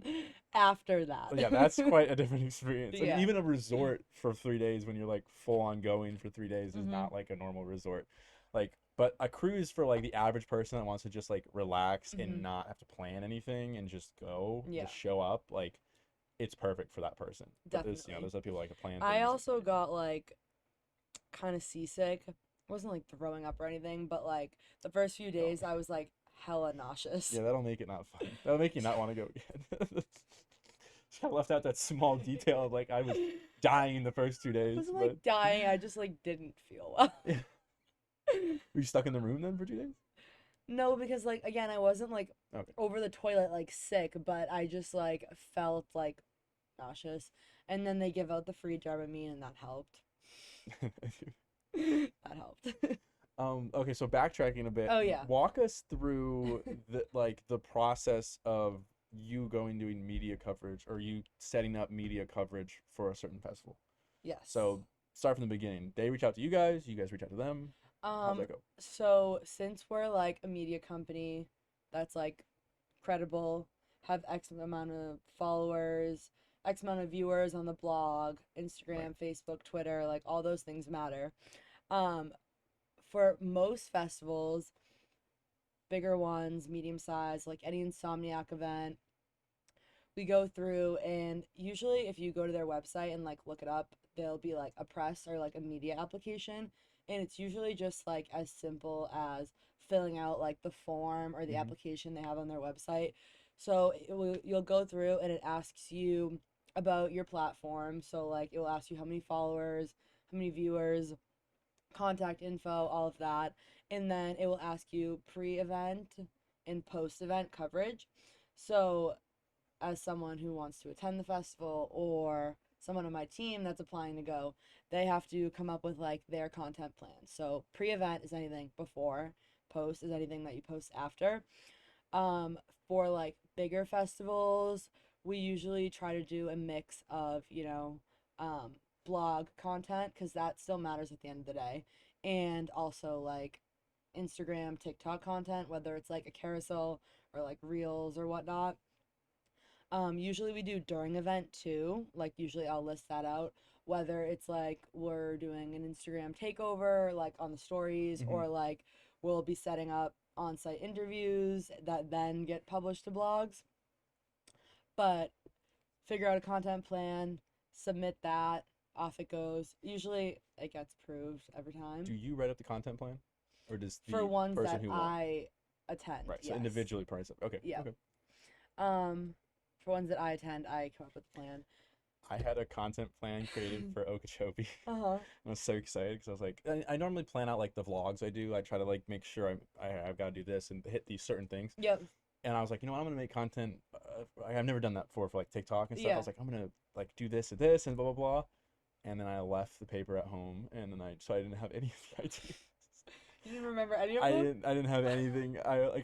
after that. Yeah, that's quite a different experience. I mean, Yeah. even a resort for 3 days when you're like full on going for 3 days is Mhm. not like a normal resort. Like, but a cruise for like the average person that wants to just like relax Mhm. and not have to plan anything and just go, Yeah. just show up, like it's perfect for that person. But there's, Definitely. there's other people like to plan I things. also got like kind of seasick. I wasn't like throwing up or anything, but like the first few days I was like hella nauseous. Yeah, that'll make it not fun. That'll make you not want to go again. I left out that small detail of like I was dying in the first 2 days, I wasn't but like dying, I just like didn't feel well. yeah. Were you stuck in the room then for 2 days? No, because like again, I wasn't like Okay. over the toilet like sick, but I just like felt like nauseous. And then they give out the free Dramamine and that helped. That helped. Okay, so backtracking a bit, Oh yeah. walk us through the process of you going doing media coverage or you setting up media coverage for a certain festival. Yes. So start from the beginning. They reach out to you guys reach out to them. How's Um, that go? so since we're like a media company that's like credible, have X amount of followers, X amount of viewers on the blog, Right. Instagram, Facebook, Twitter, like all those things matter. Um, for most festivals, bigger ones, medium size, like any Insomniac event, we go through and usually if you go to their website and like look it up, there'll be like a press or like a media application, and it's usually just like as simple as filling out like the form or the Mm-hmm. application they have on their website. So you'll go through and it asks you about your platform. So like it will ask you how many followers, how many viewers, contact info, all of that. And then it will ask you pre-event and post-event coverage. So as someone who wants to attend the festival or someone on my team that's applying to go, they have to come up with like their content plan. So pre-event is anything before, post is anything that you post after. Um, for like bigger festivals, we usually try to do a mix of, um, blog content because that still matters at the end of the day, and also like Instagram, TikTok content, whether it's like a carousel or like reels or whatnot. Usually we do during event too. Like usually I'll list that out, whether it's like we're doing an Instagram takeover, like on the stories, Mm-hmm. or like we'll be setting up on-site interviews that then get published to blogs. But figure out a content plan, submit that, off it goes. Usually it gets approved every Do time. you write up the content plan, or does For the ones person that who won? I attend, Right. So yes. individually price it. Okay. Yeah. Okay. Um, for ones that I attend, I come up with a plan. I had a content plan created for Okeechobee. Uh-huh. I was so excited because I was like, I normally plan out like the vlogs I do. I try to like make sure I've got to do this and hit these certain things. Yep. And I was like, you know what, I'm gonna make content. I've never done that before for like TikTok and stuff. I Yeah. was like, I'm gonna like do this and this and blah blah blah. And then I left the paper at home, and then I didn't have any of the ideas. You didn't remember any of them? I didn't have anything. I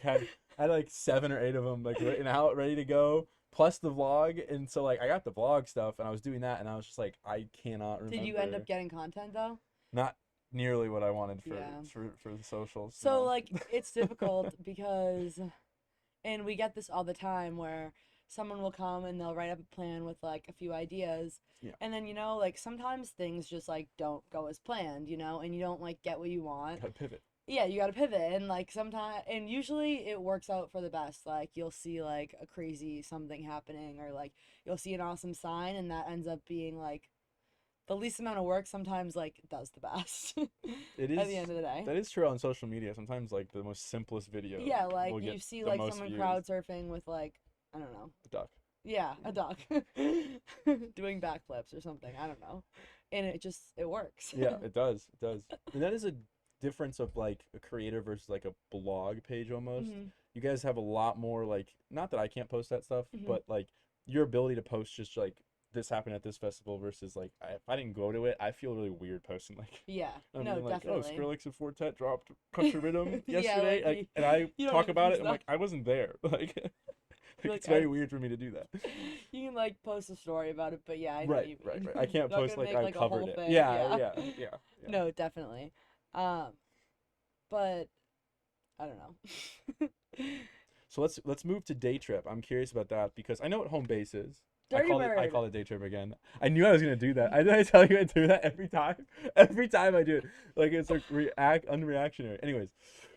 had like 7 or 8 of them like written out, ready to go, plus the vlog. And so like I got the vlog stuff, and I was doing that, and I was just like, I cannot Did you end up remember. getting content though? Not nearly what I wanted for Yeah. for the socials. So No. like it's difficult because, and we get this all the time where someone will come and they'll write up a plan with like a few ideas, Yeah. and then like sometimes things just like don't go as planned, and you don't like get what you want. Gotta pivot. Yeah, you got to pivot, and like sometimes, and usually it works out for the best. Like you'll see like a crazy something happening, or like you'll see an awesome sign, and that ends up being like the least amount of work sometimes like does the best It at the end is of the day. that is true on social media. Sometimes like the most simplest video Yeah, like will you get see the like most someone views. crowd surfing with like, I don't know. A duck. Yeah, a duck doing backflips or something. I don't know. And it works. Yeah, it does. It does. And that is a difference of like a creator versus like a blog page almost. Mhm. You guys have a lot more like not that I can't post that stuff, Mhm. but like your ability to post just like this happened at this festival versus like if I didn't go to it, I feel really weird posting like Yeah. I'm No, being like, oh, definitely. Skrillex and Fortet dropped Country Rhythm Yeah, yesterday, like and I you don't talk even about it. post I'm that. like, I wasn't there. Like, You're it's like, very weird for me to do that. you can like post a story about it, but yeah, I know what Right, you right, mean. right. I can't Not post gonna like make I like a covered whole it. thing. Yeah, Yeah. yeah, yeah, yeah. No, definitely. Um, but I don't know. So let's move to day trip. I'm curious about that because I know what home base is. Dirty I Bird. call it day trip again. I knew I was gonna do that. I did I tell you I do that every time. Every time I do it, like it's like unreactionary. Anyways,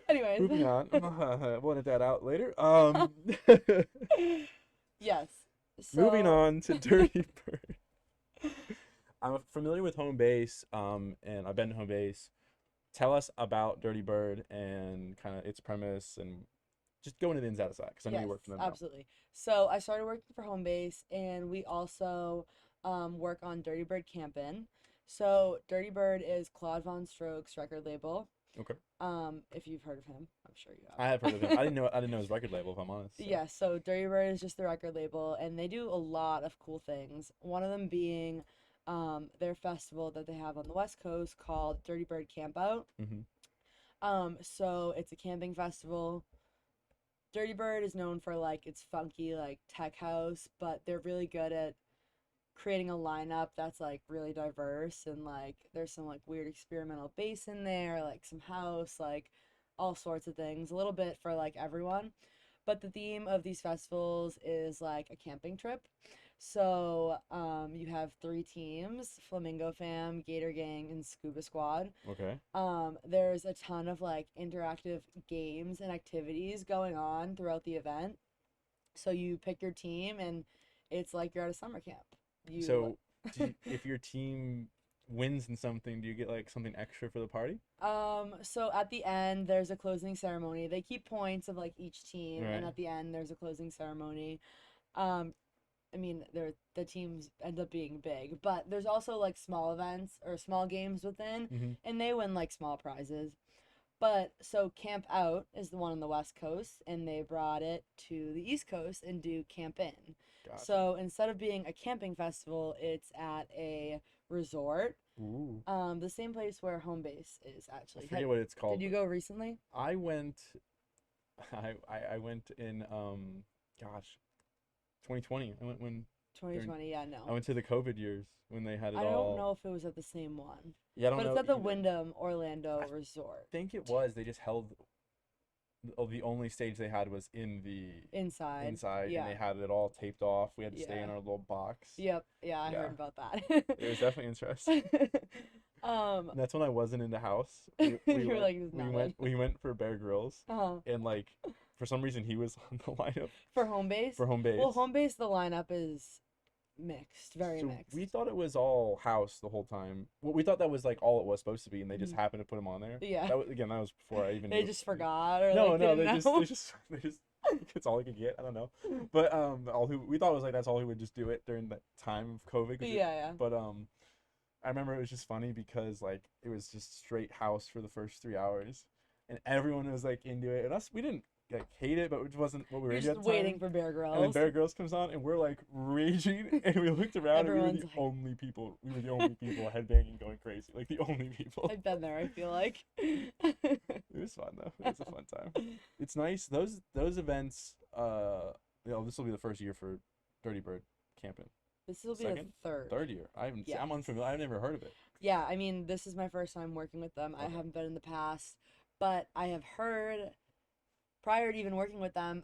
Anyways. moving on. We'll edit that out later. Yes. Moving So on to Dirty Bird. I'm familiar with home base. And I've been to home base. Tell us about Dirty Bird and kind of its premise and just go into the ins out of that because I know you yes, work for them now. absolutely. So I started working for Homebase, and we also work on Dirty Bird Campin'. So Dirty Bird is Claude Von Stroke's record label. Okay. If you've heard of him, I'm sure you I have heard of him. have. I didn't know his record label if I'm honest. So. Yeah, so Dirty Bird is just the record label, and they do a lot of cool things. One of them being their festival that they have on the West Coast called Dirty Bird Campout. Mm-hmm. So it's a camping festival. Dirty Bird is known for like its funky like tech house, but they're really good at creating a lineup that's like really diverse, and like there's some like weird experimental bass in there, like some house, like all sorts of things, a little bit for like everyone. But the theme of these festivals is like a camping trip. So you have three teams: Flamingo Fam, Gator Gang, and Scuba Squad. Okay. There's a ton of like interactive games and activities going on throughout the event. So you pick your team, and it's like you're at a summer camp. So, if your team wins in something, do you get like something extra for the party? So at the end there's a closing ceremony. They keep points of like each team, Right. and at the end there's a closing ceremony. Um, I mean, the teams end up being big, but there's also like small events or small games within, Mm-hmm. and they win like small prizes. But so Camp Out is the one on the West Coast, and they brought it to the East Coast and do Camp In. Gotcha. So instead of being a camping festival, it's at a resort. Ooh. The same place where home base is I actually. forget what it's called. Did you go recently? I went. I went in gosh, 2020. I went when 2020, yeah, I no. went to the COVID years when they had it I all. don't know if it was at the same one. Yeah, I don't But know. it's at the either. Wyndham Orlando I Resort. think it was. They just held. The only stage they had was in the Inside. and Yeah. they had it all taped off. We had to stay in Yeah. our little box. Yep. Yeah, I Yeah. heard about that. It was definitely interesting. And that's when I wasn't in the house. You were went, like, "It's not in." we went for Bear Grylls, Uh-huh. and like for some reason he was on the lineup For home base? for home base. Well, home base, the lineup is mixed, very So mixed. we thought it was all house the whole time. Well, we thought that was like all it was supposed to be, and they just Mhm. happened to put him on there. Yeah. That was before I even. They knew. just forgot, or No, like no, didn't they know. just it's all he could get. I don't know, but all who we thought it was like that's all he would just do it during that time of COVID. Yeah. But I remember it was just funny because like it was just straight house for the first 3 hours, and everyone was like into it, and us we didn't like hate it, but it wasn't what we were You're into at just the time. waiting for Bear And then Grylls. Bear Grylls comes on, and we're like raging, and we looked around, and we were Everyone's the like- only people. We were the only people headbanging, going crazy, like the only people. I've been there, I feel like. It was fun though. It was a fun time. It's nice. Those events. This will be the first year for Dirty Bird camping. This will be Second? the third. Third year. I'm Yes. unfamiliar. I've never heard of it. Yeah, I mean, this is my first time working with them. I Okay. haven't been in the past, but I have heard, prior to even working with them,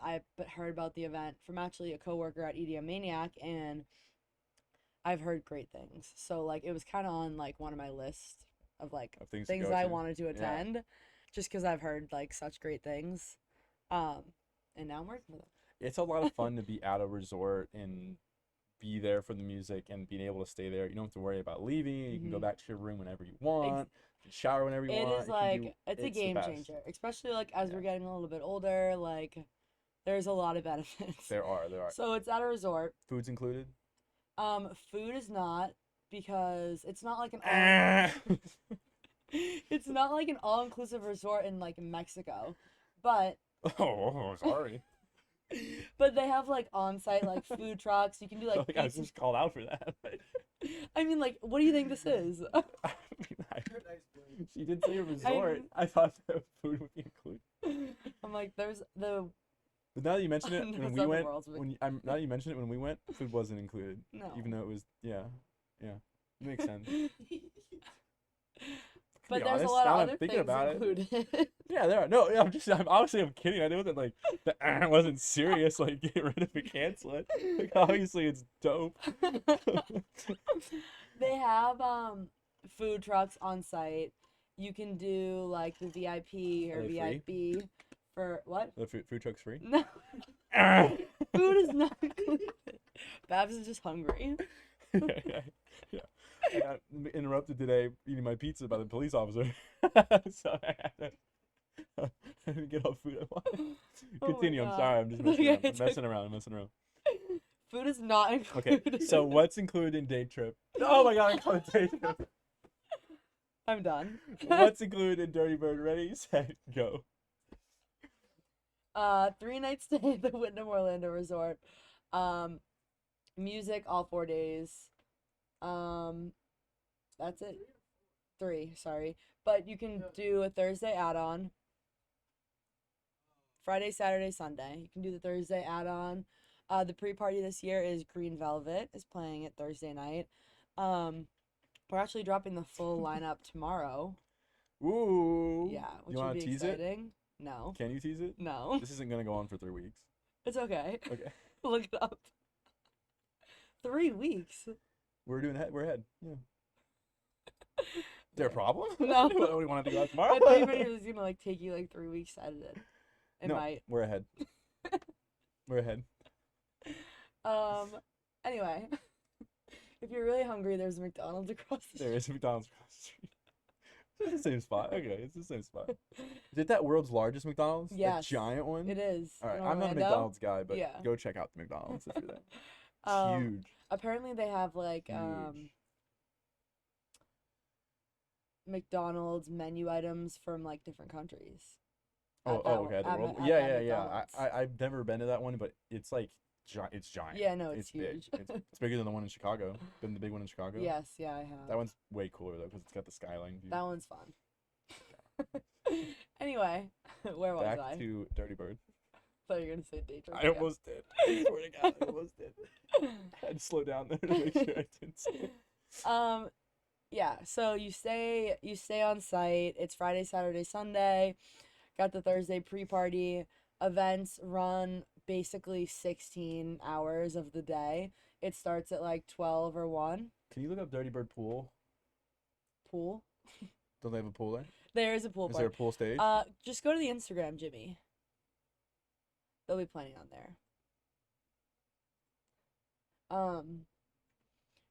heard about the event from actually a coworker at EDM Maniac, and I've heard great things. So like it was kind of on like one of my lists of like Of things to things go I to. wanted to Yeah. attend, just because I've heard like such great things. And now I'm working with them. It's a lot of fun to be at a resort and be there for the music and being able to stay there. You don't have to worry about leaving. You can go Mhm. back to your room whenever you want. You can shower whenever you It want. is You can like do- it's a the game best. changer, especially like as Yeah. we're getting a little bit older. Like, there's a lot of benefits. There are. So it's at a resort. Food's included. Food is not, because it's not like an Ah! it's not like an all-inclusive resort in like Mexico, but Oh, sorry. but they have like on-site like food trucks. You can do I like think I was pizza. just called out for that. I mean, like, what do you think this is? I mean, she did say a resort. I thought the food would be included. I'm like, there's the But now that you mention it, No, when it's we not the went, world's big- now that you mention it, when we went, food wasn't included. no. Even though it was, yeah, makes sense. But be there's honest, a lot now of I'm other thinking things about it. included. Yeah, there are. No, yeah, I'm obviously I'm kidding. I know that like the wasn't serious. Like get rid of it, cancel it. Like obviously it's dope. They have food trucks on site. You can do like the VIP or Are they free? VIP for what? The food truck's free. No, food is not included. Babs is just hungry. yeah. I got interrupted today eating my pizza by the police officer. So I had to get all food I wanted. Oh my Continue. I'm God. sorry. I'm just Okay, messing around. I'm messing around. Food is not Okay. included. So what's included in day trip? Oh my God! I call it day trip. I'm done. What's included in Dirty Bird? Ready, set, go. 3 night stay at the Wyndham Orlando Resort. Music all 4 days. Um, that's it. 3, sorry. But you can do a Thursday add-on. Friday, Saturday, Sunday. You can do the Thursday add-on. The pre-party this year is Green Velvet is playing it Thursday night. Um, we're actually dropping the full lineup tomorrow. Ooh. Yeah, which You would want be to tease it? exciting. No. Can you tease it? No. This isn't gonna go on for 3 weeks. It's okay. Okay. Look it up. 3 weeks. We're ahead. Yeah. Is there a problem? No. We want to go out tomorrow? I thought you meant it was gonna like take you like 3 weeks to edit it. It No, might. we're ahead. We're ahead. Anyway. If you're really hungry, there's a McDonald's across the street. There is a McDonald's across the street. It's the same spot. Okay, it's the same spot. Is it that world's largest McDonald's? Yes. The giant one? It is. All right, In I'm not a Orlando. McDonald's guy, but Yeah. go check out the McDonald's if you're there. It's huge. Apparently they have like Huge. McDonald's menu items from like different countries. Okay. The at world. at Yeah, that yeah, yeah. McDonald's. I've never been to that one, but it's like it's giant. Yeah, no, it's big. huge. It's bigger than the one in Chicago. Been the big one in Chicago. Yes, yeah, I have. That one's way cooler though because it's got the skyline view. That one's fun. Anyway, where was Back I? to Dirty Bird. Thought you were gonna say day I almost did. I swear to God, I almost did. I had to slow down there to make sure I didn't say it. Yeah, so you stay on site. It's Friday, Saturday, Sunday. Got the Thursday pre-party. Events run basically 16 hours of the day. It starts at like 12 or 1. Can you look up Dirty Bird pool? Pool? Don't they have a pool there? There is a pool Is there a party. pool stage? Just go to the Instagram, Jimmy. They'll be plenty on there.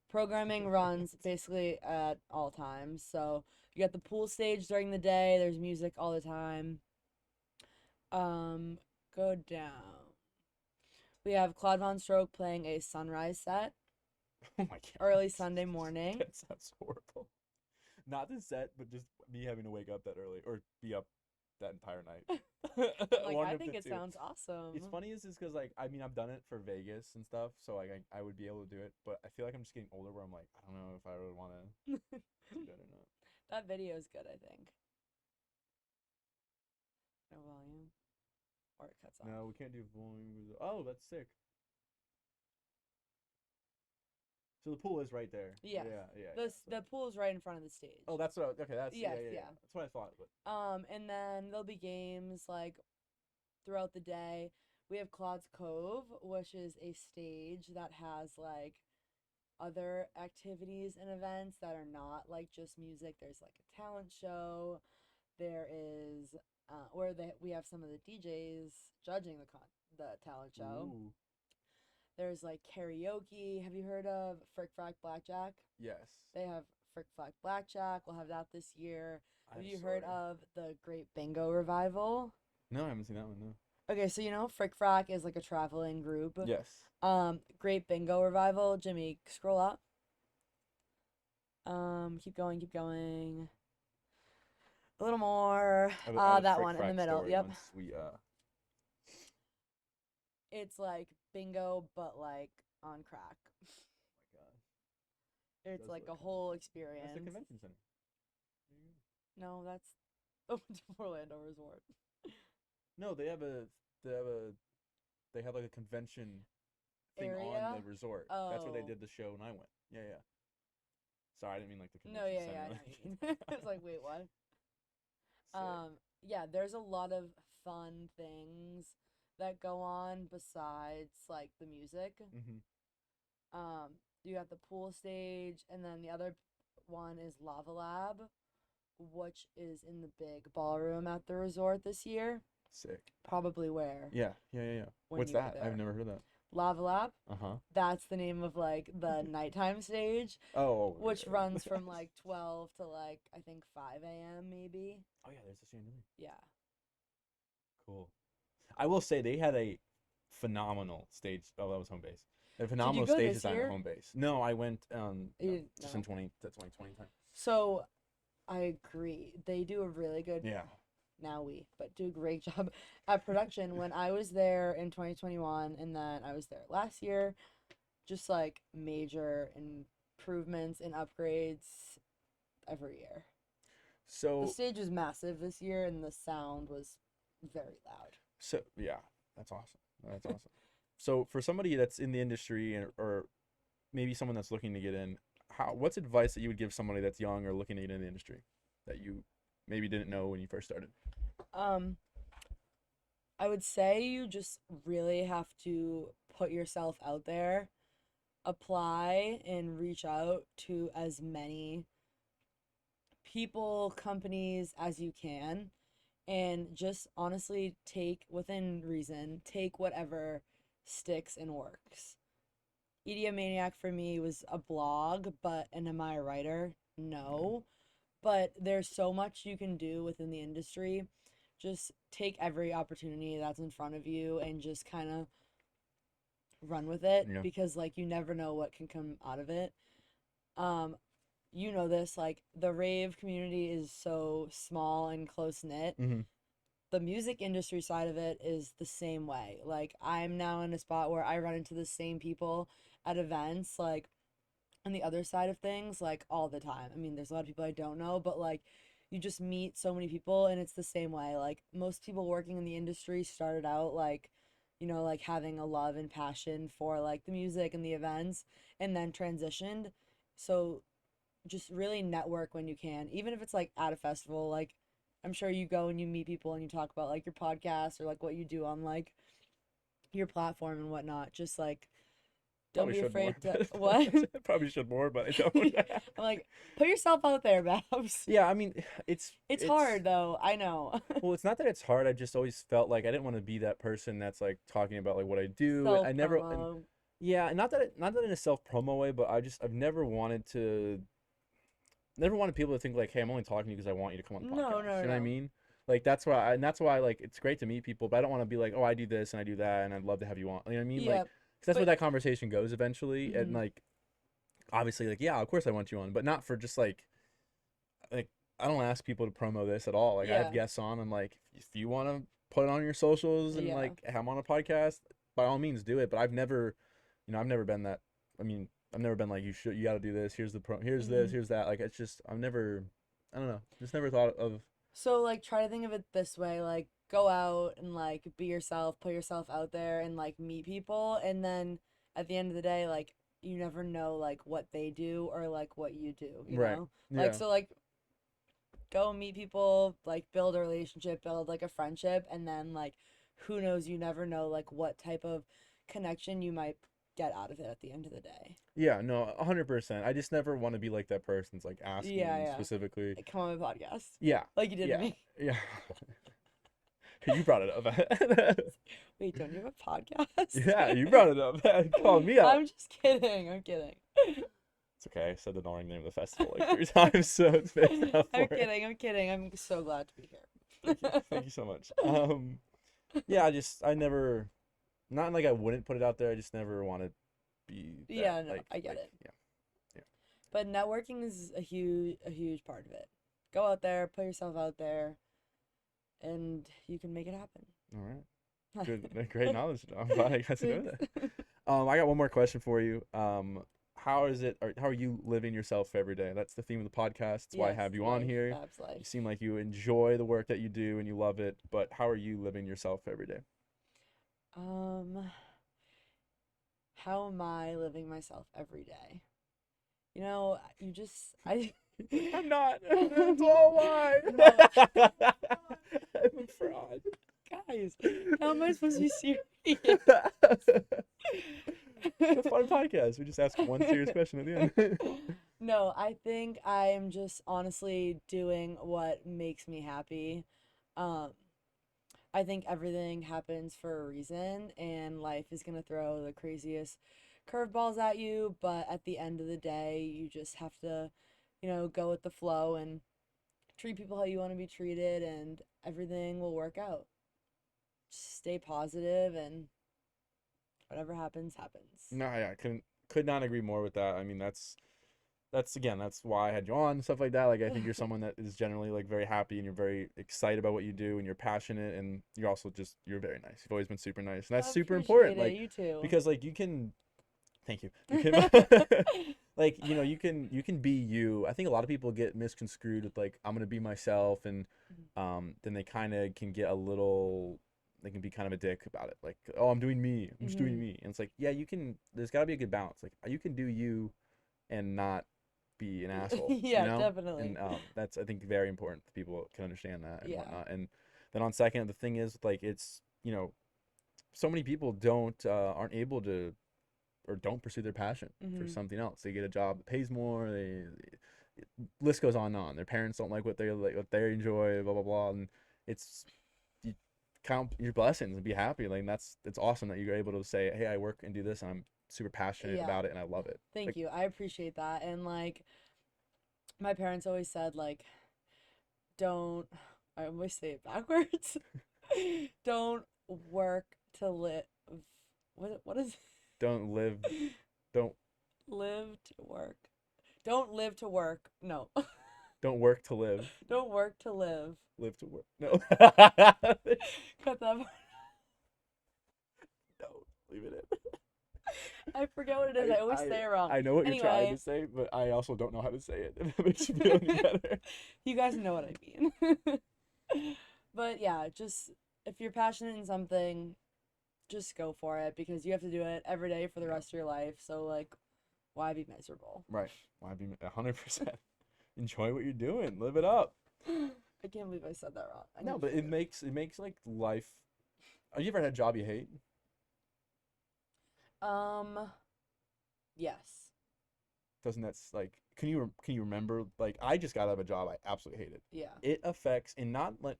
Programming runs basically at all times. So you got the pool stage during the day. There's music all the time. Go down. We have Claude Von Stroke playing a sunrise set Oh my God. early Sunday morning. That sounds horrible. Not the set, but just me having to wake up that early or be up that entire night. Like, One I of think the it two. sounds awesome. It's funny is because like I mean I've done it for Vegas and stuff, so like I would be able to do it, but I feel like I'm just getting older where I'm like I don't know if I would want to do that or not. That video is good, I think. No volume. Or it cuts off. No, we can't do volume. Oh, that's sick. So the pool is right there. Yeah. Yeah. The pool is right in front of the stage. Oh, that's what. Okay, that's Yes, yeah. yeah. That's what I thought. But And then there'll be games like throughout the day. We have Claude's Cove, which is a stage that has like other activities and events that are not like just music. There's like a talent show. There is where we have some of the DJs judging the talent show. ooh, There's like karaoke. Have you heard of Frick Frack Blackjack? yes. They have Frick Frack Blackjack. We'll have that this year. Have I'm you heard sorry. of the Great Bingo Revival? No, I haven't seen that one. No. Okay, so you know Frick Frack is like a traveling group. Yes. Great Bingo Revival. Jimmy, scroll up. Keep going. A little more. I have a That Frick one in the Frack middle. story Yep. once we It's like bingo, but like on crack. Oh my God. It's Does like a look kinda- whole That's experience. the convention center. There you go. No, that's open to Orlando Resort. No, they have like a convention thing Area? on the resort. That's where they Oh. did the show when I went. Yeah. Sorry, I didn't mean like the No, convention yeah, I center. know what you mean. I was like, wait, what? Sick. Yeah, there's a lot of fun things that go on besides like the music. Mhm. You got the pool stage, and then the other one is Lava Lab, which is in the big ballroom at the resort this year. Sick. Probably where Yeah. when What's you were that? there. I've never heard of that. Lava Lab. Uh-huh. That's the name of like the nighttime stage, Oh. which okay. runs from like 12 to like I think 5 a.m. maybe. Oh yeah, there's a chandelier. Yeah. Cool. I will say they had a phenomenal stage. Oh, that was home base. A phenomenal go stage this design year? at home base. No, I went You- just no. in 2020 time. So I agree. They do a really good Yeah. but do a great job at production. When I was there in 2021 and then I was there last year, just like major improvements and upgrades every year. The So stage was massive this year, and the sound was very loud. yeah, that's awesome. That's awesome. So for somebody that's in the industry or maybe someone that's looking to get in, what's advice that you would give somebody that's young or looking to get in the industry that you maybe didn't know when you first started? Um, I would say you just really have to put yourself out there, apply and reach out to as many people, companies as you can, and just honestly take, within reason, take whatever sticks and works. Maniac for me was a blog, and am I a writer? No. But there's so much you can do within the industry. Just take every opportunity that's in front of you and just kind of run with it, Yeah. because like you never know what can come out of it. Um, you know this, like the rave community is so small and close knit. Mm-hmm. The music industry side of it is the same way. Like I'm now in a spot where I run into the same people at events, like on the other side of things, like all the time. I mean, there's a lot of people I don't know, but like you just meet so many people, and it's the same way. Like most people working in the industry started out like, like having a love and passion for like the music and the events, and then transitioned. So just really network when you can, even if it's like at a festival. Like I'm sure you go and you meet people and you talk about like your podcast or like what you do on like your platform and whatnot. Just like don't Probably be should more. afraid to what? Probably should more, but I don't. I'm like, put yourself out there, Babs. Yeah, I mean, It's hard though, I know. well, it's not that it's hard. I just always felt like I didn't want to be that person that's like talking about like what I do. Self I never, and promo. yeah, and not that in a self promo way, but I've never wanted people to think like, hey, I'm only talking to you because I want you to come on the No, podcast. no, You know what I no. mean? Like and that's why like it's great to meet people, but I don't want to be like, oh, I do this and I do that, and I'd love to have you on. You know what I mean? Like, Yeah, 'cause that's where but that conversation goes eventually, and mhm. like obviously like yeah, of course I want you on, but not for just like I don't ask people to promo this at all. Like I have Yeah, guests on, and like if you want to put it on your socials and yeah. like I'm on a podcast, by all means do it. But I've never been that. I mean, I've never been like you got to do this. Here's this, Mhm. here's that. Like it's just I've never, I don't know, just never thought of. So like try to think of it this way, like go out and like be yourself, put yourself out there and like meet people, and then at the end of the day, like you never know like what they do or like what you do, you Right. know? Like Yeah. so like go meet people, like build a relationship, build like a friendship, and then like who knows, you never know like what type of connection you might get out of it at the end of the day. Yeah. No. 100%. I just never want to be like that person's like Yeah, asking yeah. specifically. Like, come on my podcast. Yeah. Like you did to Yeah. me. Yeah. You brought it up. Wait, don't you have a podcast? Yeah, you brought it up. Called me out. I'm just kidding. I'm kidding. It's okay. I said the wrong name of the festival like 3 times, so it's based up for I'm it. kidding. I'm kidding. I'm so glad to be Thank you. here. Thank you so much. Yeah, I never, not like I wouldn't put it out there. I just never want to be that, Yeah, no, I get it. Yeah, yeah. But networking is a huge part of it. Go out there, put yourself out there, and you can make it happen. All right. Good, great knowledge. I'm glad I got to know that. Thanks. I got one more question for you. How are you living yourself every day? That's the theme of the podcast. That's why I Yes, have you on life, here. Babs You life. seem like you enjoy the work that you do and you love it, but how are you living yourself every day? Um, how am I living myself every day? You know, you just I I'm not. That's all lie. No. I'm a fraud. Guys, how am I supposed to be serious? It's a fun podcast. We just ask one serious question at the end. No, I think I am just honestly doing what makes me happy. Um, I think everything happens for a reason, and life is gonna throw the craziest curveballs at you, but at the end of the day, you just have to, go with the flow and treat people how you want to be treated, and everything will work out. Just stay positive, and whatever happens, happens. No, yeah, could not agree more with that. I mean, that's again, that's why I had you on and stuff like that. Like I think you're someone that is generally like very happy and you're very excited about what you do and you're passionate and you're very nice. You've always been super nice. And that's I super appreciate important. it. Like You too. because like you can thank you. You can like, you can be you. I think a lot of people get misconstrued with like, I'm gonna be myself, and then they kind of can get a little, they can be kind of a dick about it, like, oh, I'm doing me, I'm just doing Mhm. me. And it's like, yeah, you can, there's got to be a good balance, like you can do you and not be an asshole, Yeah, and definitely. that's, I think, very important that people can understand that and Yeah. whatnot. And then on second, the thing is, like, it's, so many people don't aren't able to, or don't pursue their passion for Mhm. something else. They get a job that pays more. List goes on and on. Their parents don't like what they like, what they enjoy, blah blah blah. And it's, you count your blessings and be happy. Like, it's awesome that you're able to say, hey, I work and do this, and I'm super passionate Yeah. about it, and I love it. Thank Like, you. I appreciate that. And like my parents always said like don't I always say it backwards. Don't work to live. What is don't live, don't live to work. Don't live to work. No. don't work to live, Don't work to live. live to work. No, Cut that part. no, leave it in. I forget what it is. I always say it wrong. I know what you're trying Anyway, to say, but I also don't know how to say it. If that makes you feel any better. you guys know what I mean. But yeah, just if you're passionate in something, just go for it because you have to do it every day for the Yeah. rest of your life. So like, why be miserable? Right. Why be 100%? Enjoy what you're doing. Live it up. I can't believe I said that wrong. I No, need but it food. makes like life. Have you ever had a job you hate? Um, yes. Doesn't that like, can you remember, like, I just got out of a job I absolutely hated. Yeah. It affects, and not like,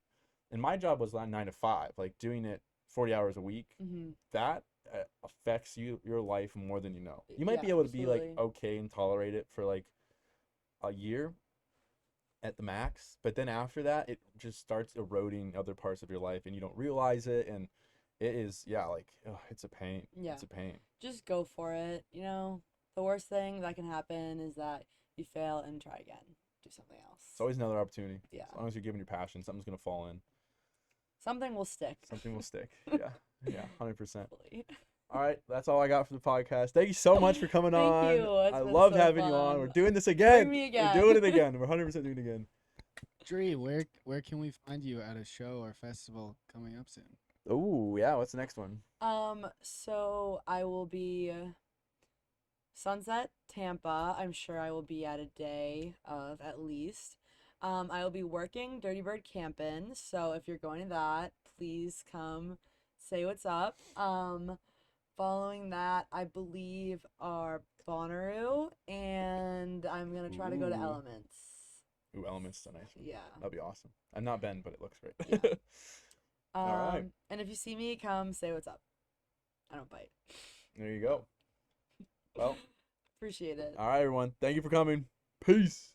and my job was like 9 to 5, like doing it 40 hours a week. Mhm. That affects your life more than you know. You might Yeah, be able to be like absolutely. okay and tolerate it for like a year at the max, but then after that it just starts eroding other parts of your life and you don't realize it. And it is, yeah, like, ugh, it's a pain. Yeah. It's a pain. Just go for it. The worst thing that can happen is that you fail and try again. Do something else. It's always another opportunity. Yeah. As long as you're giving your passion, something's gonna fall in. Something will stick. Something will stick. Yeah. Yeah, 100%. Hopefully. All right, that's all I got for the podcast. Thank you so much for coming Thank on. you. It's I been loved so having you on. We're fun. doing this Bring again. me We're again. doing it again. We're 100% doing it again. Dree, where can we find you at a show or festival coming up soon? Oh, yeah. What's the next one? So I will be Sunset, Tampa. I'm sure I will be at a day of at least. I will be working Dirty Bird Campin', so if you're going to that, please come say what's up. Following that, I believe are Bonnaroo, and I'm gonna try to go to Ooh. Elements. Ooh, Elements is a nice one. Yeah. That'd be awesome. I've not been, but it looks great. Yeah. All right. And if you see me, come say what's up. I don't bite. There you go. Well, Appreciate it. all right, everyone. Thank you for coming. Peace.